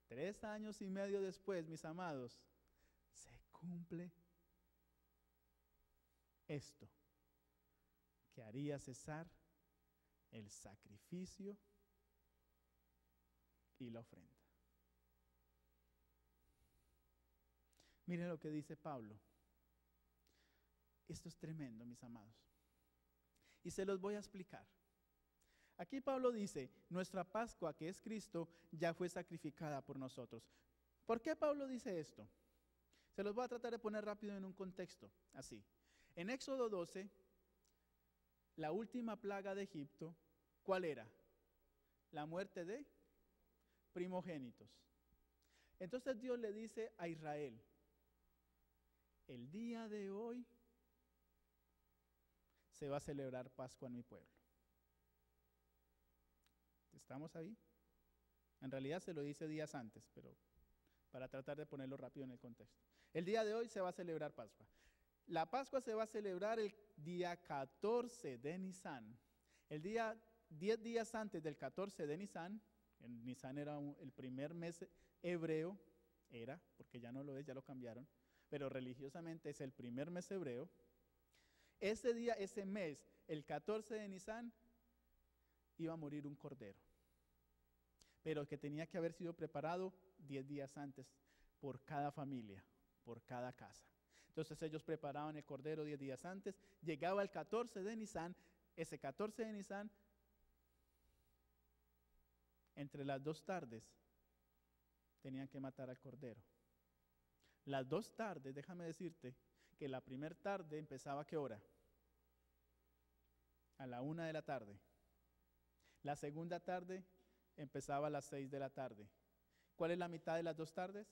3 años y medio después, mis amados, se cumple esto, que haría cesar el sacrificio y la ofrenda. Miren lo que dice Pablo. Esto es tremendo, mis amados. Y se los voy a explicar. Aquí Pablo dice, nuestra Pascua, que es Cristo, ya fue sacrificada por nosotros. ¿Por qué Pablo dice esto? Se los voy a tratar de poner rápido en un contexto, así. En Éxodo 12, la última plaga de Egipto, ¿cuál era? La muerte de primogénitos. Entonces Dios le dice a Israel, el día de hoy se va a celebrar Pascua en mi pueblo. ¿Estamos ahí? En realidad se lo dice días antes, pero para tratar de ponerlo rápido en el contexto. El día de hoy se va a celebrar Pascua. La Pascua se va a celebrar el día 14 de Nisan. El día 10 días antes del 14 de Nisan, Nisan era el primer mes hebreo, porque ya no lo es, ya lo cambiaron, pero religiosamente es el primer mes hebreo. Ese día, ese mes, el 14 de Nisan, iba a morir un cordero, pero que tenía que haber sido preparado 10 días antes por cada familia, por cada casa. Entonces ellos preparaban el cordero 10 días antes, llegaba el 14 de Nisan, ese 14 de Nisan, entre las 2 tardes, tenían que matar al cordero. Las 2 tardes, déjame decirte, que la primera tarde empezaba ¿a qué hora? A la 1 de la tarde. La segunda tarde empezaba a las 6 de la tarde. ¿Cuál es la mitad de las 2 tardes?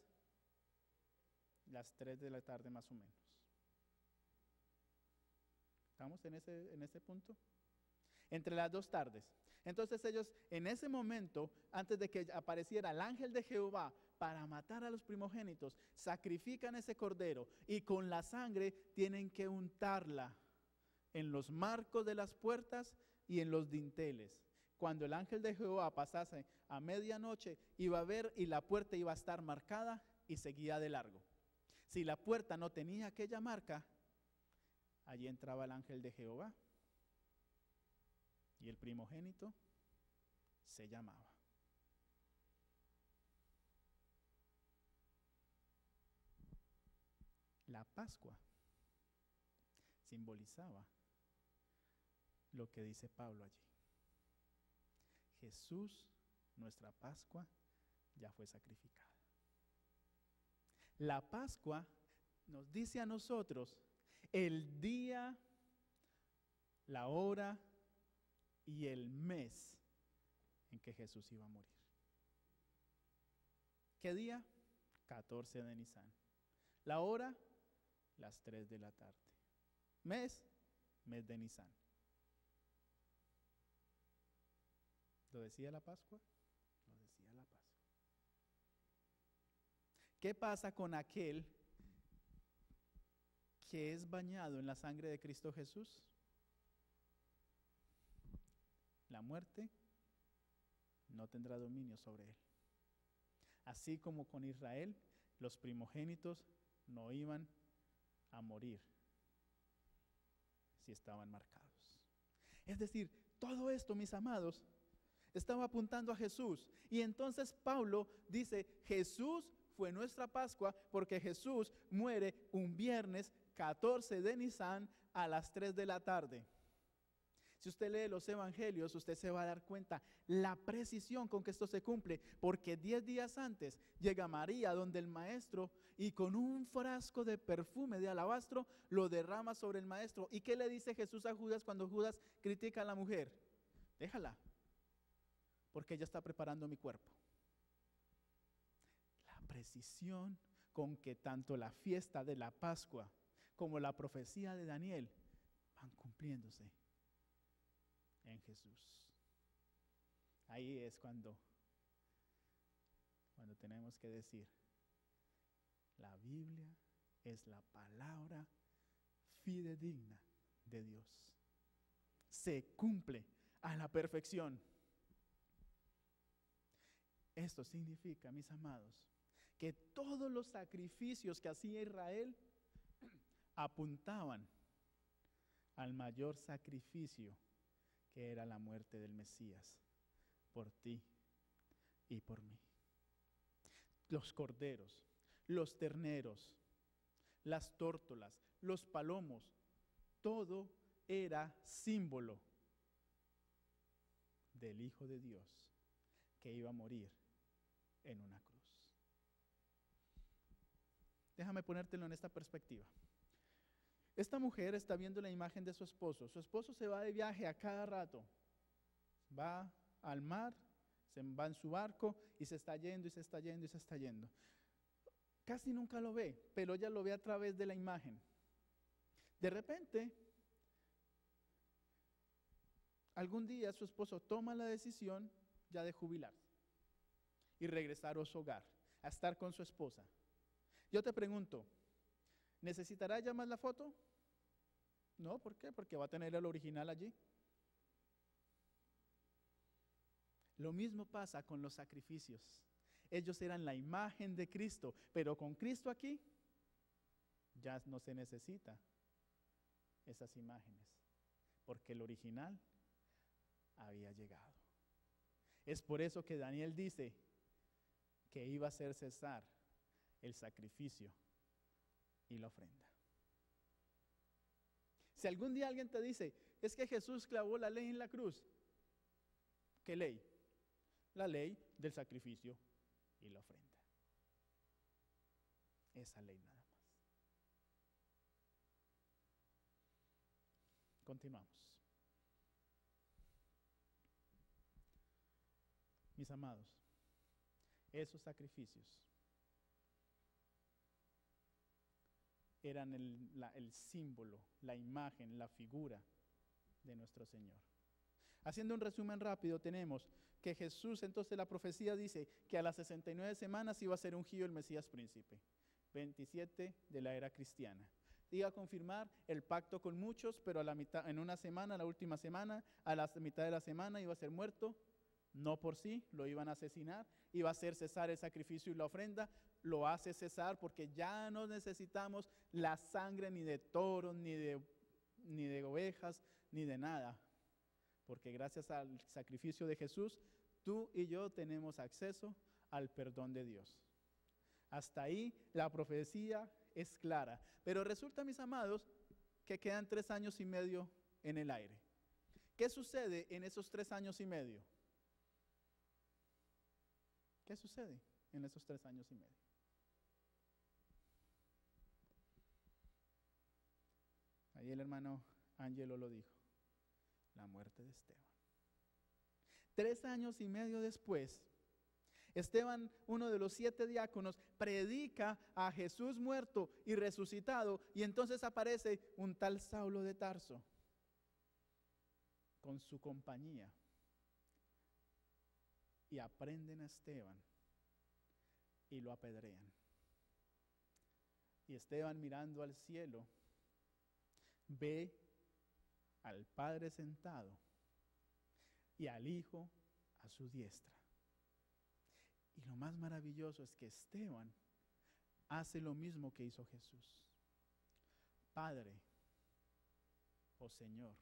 Las 3 de la tarde más o menos. ¿Estamos en ese punto? Entre las 2 tardes. Entonces ellos en ese momento, antes de que apareciera el ángel de Jehová para matar a los primogénitos, sacrifican ese cordero y con la sangre tienen que untarla en los marcos de las puertas y en los dinteles. Cuando el ángel de Jehová pasase a medianoche, iba a ver y la puerta iba a estar marcada y seguía de largo. Si la puerta no tenía aquella marca, allí entraba el ángel de Jehová y el primogénito se llamaba. La Pascua simbolizaba lo que dice Pablo allí. Jesús, nuestra Pascua, ya fue sacrificada. La Pascua nos dice a nosotros el día, la hora y el mes en que Jesús iba a morir. ¿Qué día? 14 de Nisan. La hora, las 3 de la tarde. Mes de Nisan. ¿Lo decía la Pascua? Lo decía la Pascua. ¿Qué pasa con aquel que es bañado en la sangre de Cristo Jesús? La muerte no tendrá dominio sobre él. Así como con Israel, los primogénitos no iban a morir si estaban marcados. Es decir, todo esto, mis amados, estaba apuntando a Jesús. Y entonces Pablo dice, Jesús fue nuestra Pascua porque Jesús muere un viernes 14 de Nisan a las 3 de la tarde. Si usted lee los evangelios, usted se va a dar cuenta la precisión con que esto se cumple, porque 10 días antes llega María donde el maestro y con un frasco de perfume de alabastro lo derrama sobre el maestro. ¿Y qué le dice Jesús a Judas cuando Judas critica a la mujer? Déjala, porque ella está preparando mi cuerpo. La precisión con que tanto la fiesta de la Pascua como la profecía de Daniel van cumpliéndose en Jesús. Ahí es cuando tenemos que decir, la Biblia es la palabra fidedigna de Dios. Se cumple a la perfección. Esto significa, mis amados, que todos los sacrificios que hacía Israel apuntaban al mayor sacrificio, que era la muerte del Mesías, por ti y por mí. Los corderos, los terneros, las tórtolas, los palomos, todo era símbolo del Hijo de Dios que iba a morir en una cruz. Déjame ponértelo en esta perspectiva. Esta mujer está viendo la imagen de su esposo. Su esposo se va de viaje a cada rato. Va al mar, se va en su barco y se está yendo y se está yendo y se está yendo. Casi nunca lo ve, pero ella lo ve a través de la imagen. De repente, algún día su esposo toma la decisión ya de jubilarse y regresar a su hogar, a estar con su esposa. Yo te pregunto, ¿necesitará ella más la foto? No, ¿por qué? Porque va a tener el original allí. Lo mismo pasa con los sacrificios. Ellos eran la imagen de Cristo, pero con Cristo aquí ya no se necesita esas imágenes, porque el original había llegado. Es por eso que Daniel dice que iba a hacer cesar el sacrificio y la ofrenda. Si algún día alguien te dice, es que Jesús clavó la ley en la cruz, ¿qué ley? La ley del sacrificio y la ofrenda. Esa ley nada más. Continuamos. Mis amados, esos sacrificios eran el símbolo, la imagen, la figura de nuestro Señor. Haciendo un resumen rápido, tenemos que Jesús, entonces la profecía dice que a las 69 semanas iba a ser ungido el Mesías príncipe, 27 de la era cristiana. Iba a confirmar el pacto con muchos, pero a la mitad, en una semana, la última semana, a la mitad de la semana iba a ser muerto, no por sí, lo iban a asesinar, iba a hacer cesar el sacrificio y la ofrenda, lo hace cesar porque ya no necesitamos la sangre ni de toros, ni de ovejas, ni de nada. Porque gracias al sacrificio de Jesús, tú y yo tenemos acceso al perdón de Dios. Hasta ahí la profecía es clara. Pero resulta, mis amados, que quedan 3 años y medio en el aire. ¿Qué sucede en esos 3 años y medio? ¿Qué sucede en esos 3 años y medio? Ahí el hermano Ángelo lo dijo. La muerte de Esteban. 3 años y medio después, Esteban, uno de los 7 diáconos, predica a Jesús muerto y resucitado, y entonces aparece un tal Saulo de Tarso con su compañía y aprenden a Esteban y lo apedrean. Y Esteban, mirando al cielo, ve al Padre sentado y al Hijo a su diestra. Y lo más maravilloso es que Esteban hace lo mismo que hizo Jesús. Padre, oh Señor,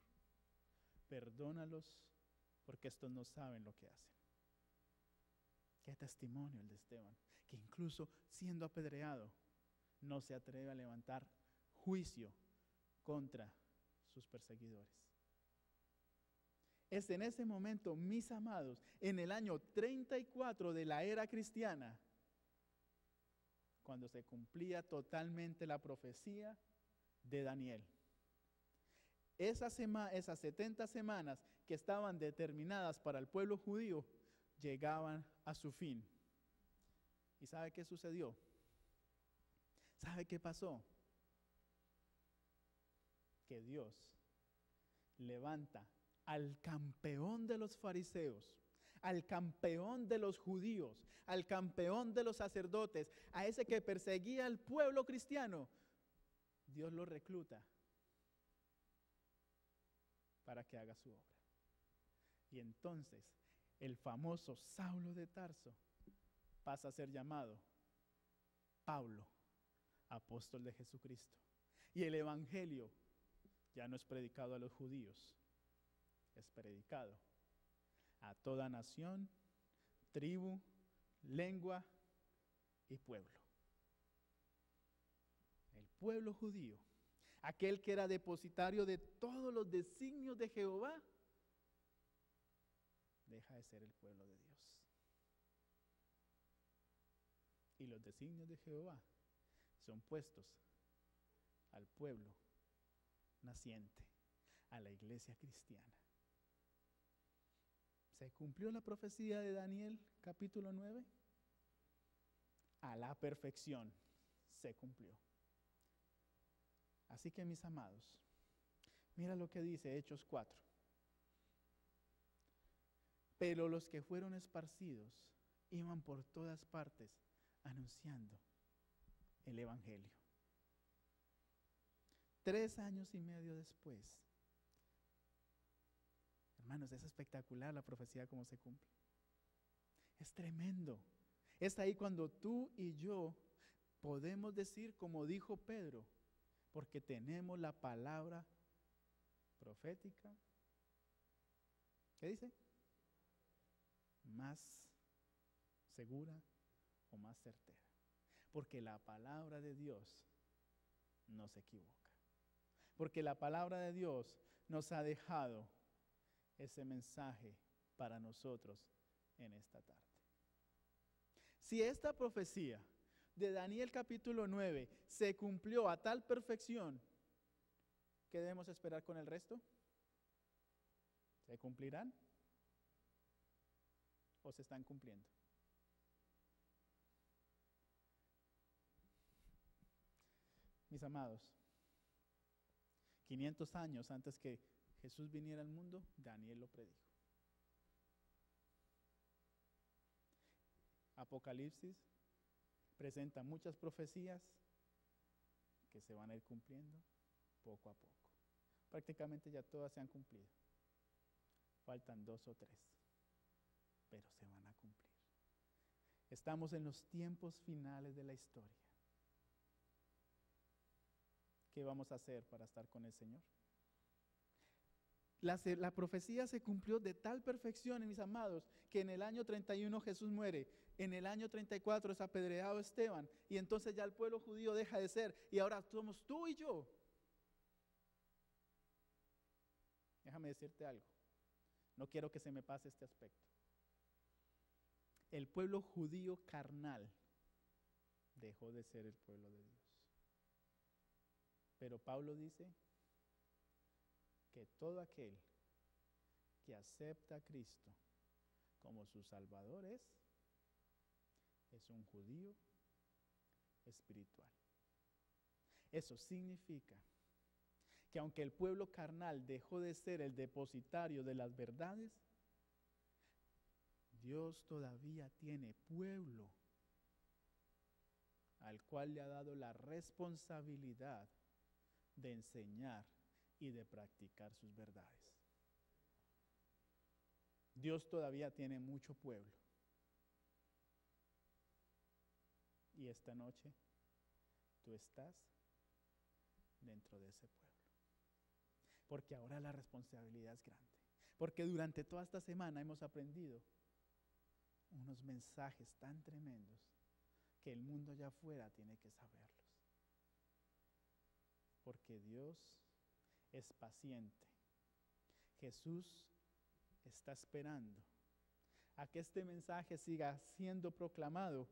perdónalos porque estos no saben lo que hacen. Qué testimonio el de Esteban, que incluso siendo apedreado, no se atreve a levantar juicio contra sus perseguidores. Es en ese momento, mis amados, en el año 34 de la era cristiana, cuando se cumplía totalmente la profecía de Daniel. Esas 70 semanas que estaban determinadas para el pueblo judío llegaban a su fin. ¿Y sabe qué sucedió? ¿Sabe qué pasó? Que Dios levanta al campeón de los fariseos, al campeón de los judíos, al campeón de los sacerdotes, a ese que perseguía al pueblo cristiano. Dios lo recluta para que haga su obra. Y entonces el famoso Saulo de Tarso pasa a ser llamado Pablo, apóstol de Jesucristo. Y el evangelio ya no es predicado a los judíos, es predicado a toda nación, tribu, lengua y pueblo. El pueblo judío, aquel que era depositario de todos los designios de Jehová, deja de ser el pueblo de Dios. Y los designios de Jehová son puestos al pueblo naciente, a la iglesia cristiana. ¿Se cumplió la profecía de Daniel capítulo 9? A la perfección se cumplió. Así que, mis amados, mira lo que dice Hechos 4. Pero los que fueron esparcidos iban por todas partes anunciando el evangelio. 3 años y medio después, hermanos, es espectacular la profecía como se cumple. Es tremendo. Es ahí cuando tú y yo podemos decir, como dijo Pedro, porque tenemos la palabra profética. ¿Qué dice? Más segura o más certera. Porque la palabra de Dios no se equivoca. Porque la palabra de Dios nos ha dejado ese mensaje para nosotros en esta tarde. Si esta profecía de Daniel capítulo 9 se cumplió a tal perfección, ¿qué debemos esperar con el resto? ¿Se cumplirán? ¿O se están cumpliendo? Mis amados, 500 años antes que Jesús viniera al mundo, Daniel lo predijo. Apocalipsis presenta muchas profecías que se van a ir cumpliendo poco a poco. Prácticamente ya todas se han cumplido. Faltan 2 o 3, pero se van a cumplir. Estamos en los tiempos finales de la historia. ¿Qué vamos a hacer para estar con el Señor? La profecía se cumplió de tal perfección, mis amados, que en el año 31 Jesús muere, en el año 34 es apedreado Esteban, y entonces ya el pueblo judío deja de ser, y ahora somos tú y yo. Déjame decirte algo, no quiero que se me pase este aspecto. El pueblo judío carnal dejó de ser el pueblo de Dios. Pero Pablo dice que todo aquel que acepta a Cristo como su Salvador es un judío espiritual. Eso significa que aunque el pueblo carnal dejó de ser el depositario de las verdades, Dios todavía tiene pueblo al cual le ha dado la responsabilidad de enseñar y de practicar sus verdades. Dios todavía tiene mucho pueblo. Y esta noche tú estás dentro de ese pueblo. Porque ahora la responsabilidad es grande. Porque durante toda esta semana hemos aprendido unos mensajes tan tremendos que el mundo allá afuera tiene que saberlos. Porque Dios es paciente. Jesús está esperando a que este mensaje siga siendo proclamado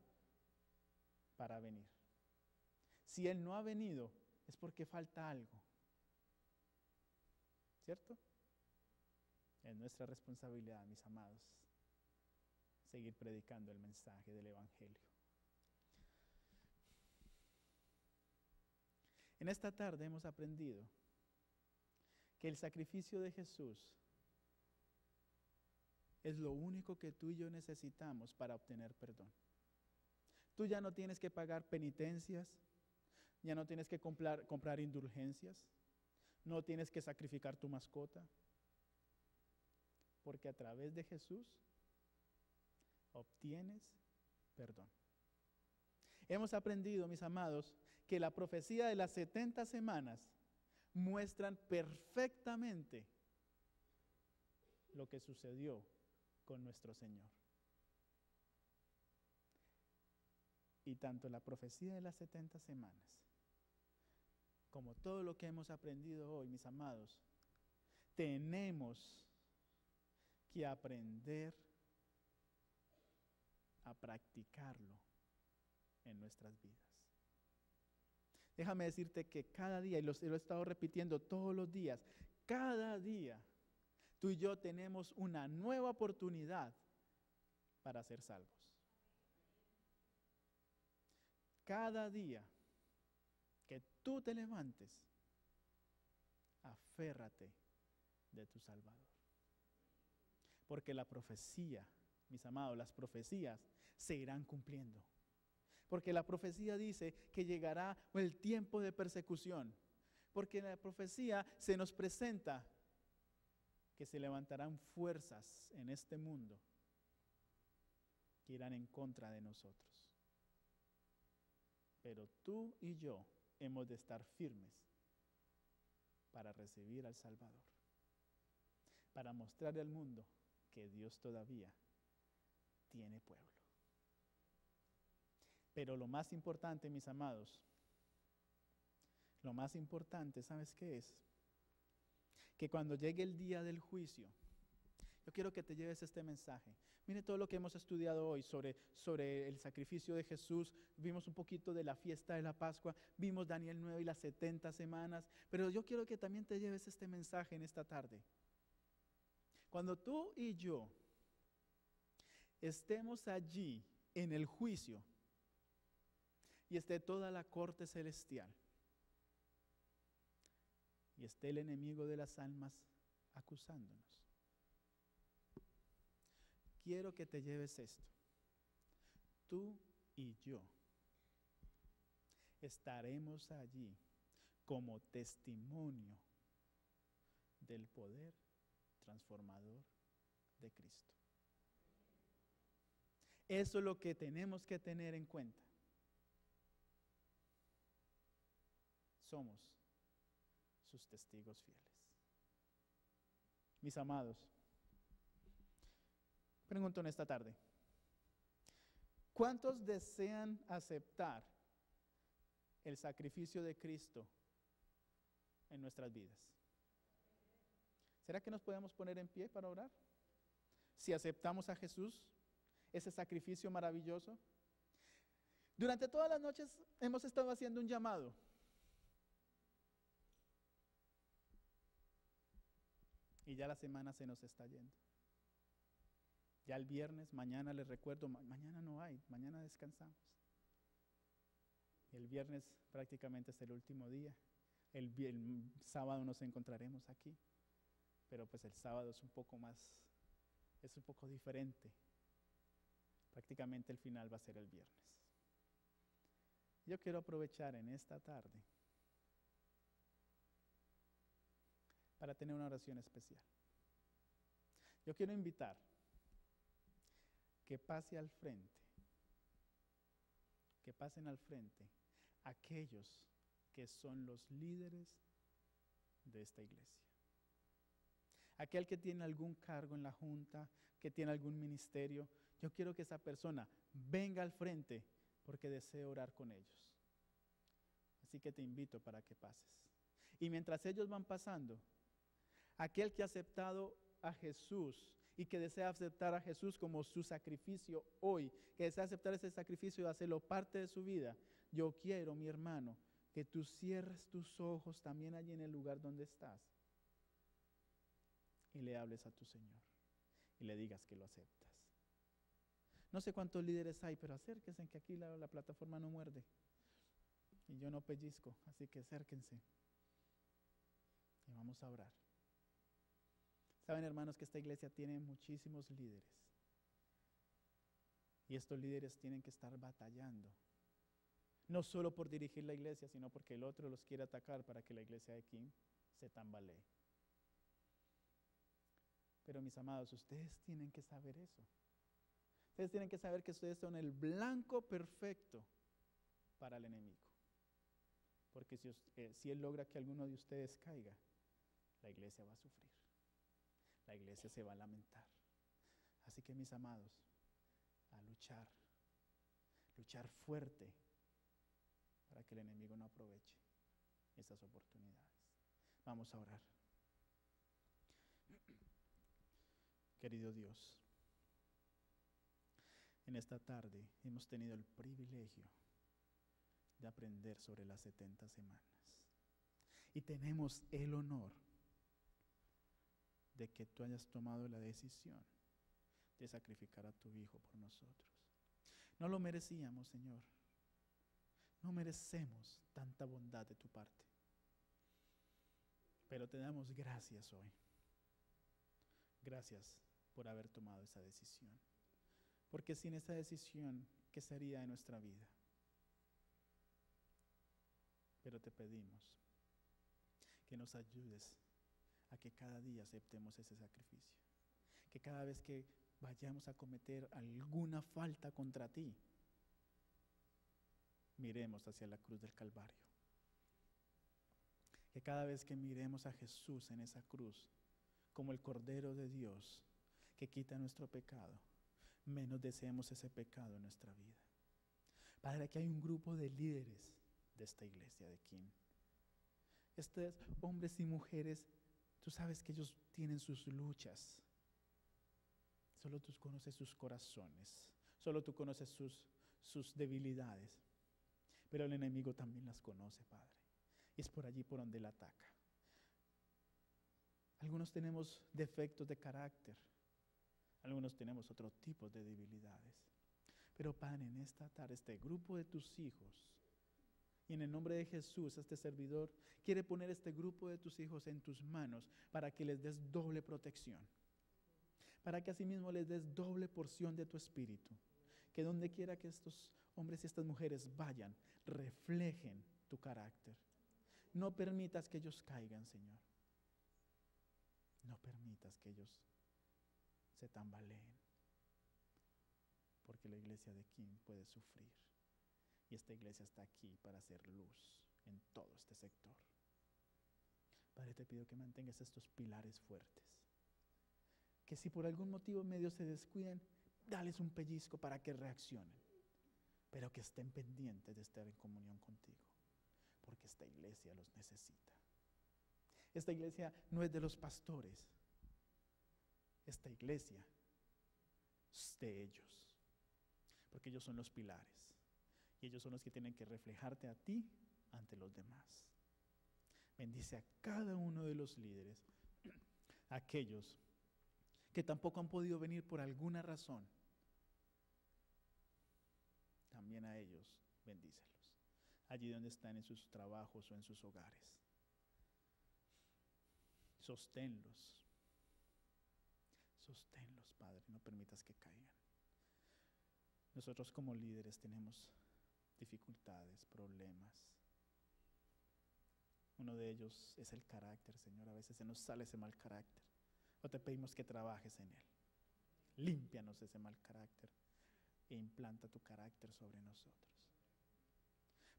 para venir. Si Él no ha venido, es porque falta algo. ¿Cierto? Es nuestra responsabilidad, mis amados, seguir predicando el mensaje del Evangelio. En esta tarde hemos aprendido que el sacrificio de Jesús es lo único que tú y yo necesitamos para obtener perdón. Tú ya no tienes que pagar penitencias, ya no tienes que comprar indulgencias, no tienes que sacrificar tu mascota, porque a través de Jesús obtienes perdón. Hemos aprendido, mis amados, que la profecía de las 70 semanas muestran perfectamente lo que sucedió con nuestro Señor. Y tanto la profecía de las 70 semanas como todo lo que hemos aprendido hoy, mis amados, tenemos que aprender a practicarlo en nuestras vidas. Déjame decirte que cada día, y lo he estado repitiendo todos los días, cada día tú y yo tenemos una nueva oportunidad para ser salvos. Cada día que tú te levantes, aférrate de tu Salvador. Porque la profecía, mis amados, las profecías se irán cumpliendo. Porque la profecía dice que llegará el tiempo de persecución. Porque en la profecía se nos presenta que se levantarán fuerzas en este mundo que irán en contra de nosotros. Pero tú y yo hemos de estar firmes para recibir al Salvador, para mostrarle al mundo que Dios todavía tiene pueblo. Pero lo más importante, mis amados, lo más importante, ¿sabes qué es? Que cuando llegue el día del juicio, yo quiero que te lleves este mensaje. Mire todo lo que hemos estudiado hoy sobre el sacrificio de Jesús. Vimos un poquito de la fiesta de la Pascua, vimos Daniel 9 y las 70 semanas, pero yo quiero que también te lleves este mensaje en esta tarde. Cuando tú y yo estemos allí en el juicio y esté toda la corte celestial y esté el enemigo de las almas acusándonos, quiero que te lleves esto. Tú y yo estaremos allí como testimonio del poder transformador de Cristo. Eso es lo que tenemos que tener en cuenta. Somos sus testigos fieles. Mis amados, pregunto en esta tarde, ¿cuántos desean aceptar el sacrificio de Cristo en nuestras vidas? ¿Será que nos podemos poner en pie para orar? Si aceptamos a Jesús, ese sacrificio maravilloso. Durante todas las noches hemos estado haciendo un llamado. Y ya la semana se nos está yendo. Ya el viernes, mañana les recuerdo, mañana no hay, mañana descansamos. El viernes prácticamente es el último día. El sábado nos encontraremos aquí. Pero pues el sábado es un poco diferente. Prácticamente el final va a ser el viernes. Yo quiero aprovechar en esta tarde para tener una oración especial. Yo quiero invitar que pasen al frente aquellos que son los líderes de esta iglesia. Aquel que tiene algún cargo en la junta, que tiene algún ministerio. Yo quiero que esa persona venga al frente porque deseo orar con ellos. Así que te invito para que pases. Y mientras ellos van pasando, aquel que ha aceptado a Jesús y que desea aceptar a Jesús como su sacrificio hoy, que desea aceptar ese sacrificio y hacerlo parte de su vida, yo quiero, mi hermano, que tú cierres tus ojos también allí en el lugar donde estás y le hables a tu Señor y le digas que lo aceptas. No sé cuántos líderes hay, pero acérquense, que aquí la plataforma no muerde y yo no pellizco, así que acérquense y vamos a orar. Saben, hermanos, que esta iglesia tiene muchísimos líderes y estos líderes tienen que estar batallando, no solo por dirigir la iglesia, sino porque el otro los quiere atacar para que la iglesia de aquí se tambalee. Pero mis amados, ustedes tienen que saber eso. Ustedes tienen que saber que ustedes son el blanco perfecto para el enemigo. Porque si él logra que alguno de ustedes caiga, la iglesia va a sufrir. La iglesia se va a lamentar. Así que, mis amados, a luchar fuerte para que el enemigo no aproveche estas oportunidades. Vamos a orar. Querido Dios, en esta tarde hemos tenido el privilegio de aprender sobre las 70 semanas y tenemos el honor de que tú hayas tomado la decisión de sacrificar a tu Hijo por nosotros. No lo merecíamos, Señor. No merecemos tanta bondad de tu parte. Pero te damos gracias hoy. Gracias por haber tomado esa decisión. Porque sin esa decisión, ¿qué sería de nuestra vida? Pero te pedimos que nos ayudes a que cada día aceptemos ese sacrificio. Que cada vez que vayamos a cometer alguna falta contra ti, miremos hacia la cruz del Calvario. Que cada vez que miremos a Jesús en esa cruz, como el Cordero de Dios que quita nuestro pecado, menos deseemos ese pecado en nuestra vida. Padre, aquí hay un grupo de líderes de esta iglesia de King. Estos hombres y mujeres, tú sabes que ellos tienen sus luchas. Solo tú conoces sus corazones. Solo tú conoces sus debilidades. Pero el enemigo también las conoce, Padre. Y es por allí por donde él ataca. Algunos tenemos defectos de carácter. Algunos tenemos otro tipo de debilidades. Pero Padre, en esta tarde, este grupo de tus hijos, y en el nombre de Jesús, este servidor quiere poner este grupo de tus hijos en tus manos para que les des doble protección. Para que asimismo les des doble porción de tu espíritu. Que donde quiera que estos hombres y estas mujeres vayan, reflejen tu carácter. No permitas que ellos caigan, Señor. No permitas que ellos se tambaleen. Porque la iglesia de King puede sufrir. Y esta iglesia está aquí para hacer luz en todo este sector. Padre, te pido que mantengas estos pilares fuertes. Que si por algún motivo medio se descuiden, dales un pellizco para que reaccionen. Pero que estén pendientes de estar en comunión contigo. Porque esta iglesia los necesita. Esta iglesia no es de los pastores. Esta iglesia es de ellos. Porque ellos son los pilares. Y ellos son los que tienen que reflejarte a ti ante los demás. Bendice a cada uno de los líderes, aquellos que tampoco han podido venir por alguna razón. También a ellos, bendícelos, allí donde están en sus trabajos o en sus hogares. Sosténlos, Padre, no permitas que caigan. Nosotros como líderes tenemos dificultades, problemas. Uno de ellos es el carácter, Señor. A veces se nos sale ese mal carácter. O te pedimos que trabajes en él. Límpianos ese mal carácter e implanta tu carácter sobre nosotros.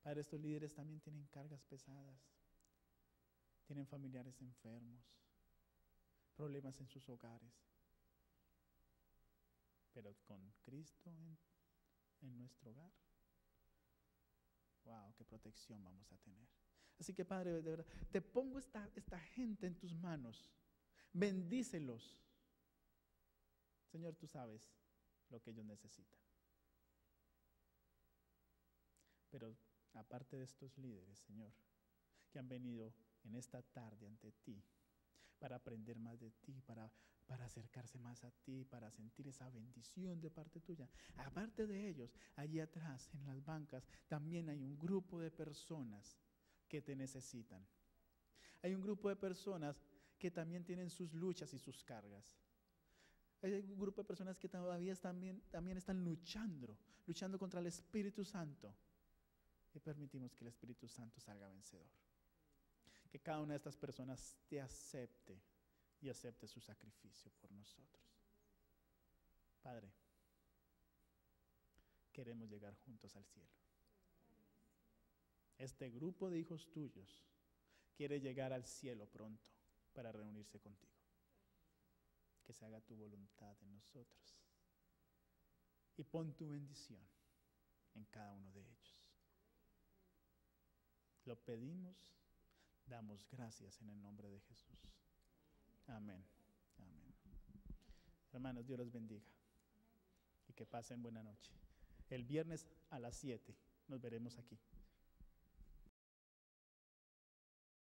Padre, estos líderes también tienen cargas pesadas. Tienen familiares enfermos, problemas en sus hogares. pero con Cristo en nuestro hogar. Wow, qué protección vamos a tener. Así que Padre, de verdad, te pongo esta gente en tus manos. Bendícelos. Señor, tú sabes lo que ellos necesitan. Pero aparte de estos líderes, Señor, que han venido en esta tarde ante ti, para aprender más de ti, para acercarse más a ti, para sentir esa bendición de parte tuya. Aparte de ellos, allí atrás, en las bancas, también hay un grupo de personas que te necesitan. Hay un grupo de personas que también tienen sus luchas y sus cargas. Hay un grupo de personas que todavía también están luchando contra el Espíritu Santo. Y permitimos que el Espíritu Santo salga vencedor. Que cada una de estas personas te acepte y acepte su sacrificio por nosotros. Padre, queremos llegar juntos al cielo. Este grupo de hijos tuyos quiere llegar al cielo pronto para reunirse contigo. Que se haga tu voluntad en nosotros. Y pon tu bendición en cada uno de ellos. Lo pedimos, damos gracias en el nombre de Jesús. Amén. Amén. Hermanos, Dios los bendiga. Y que pasen buena noche. El viernes a las 7 nos veremos aquí.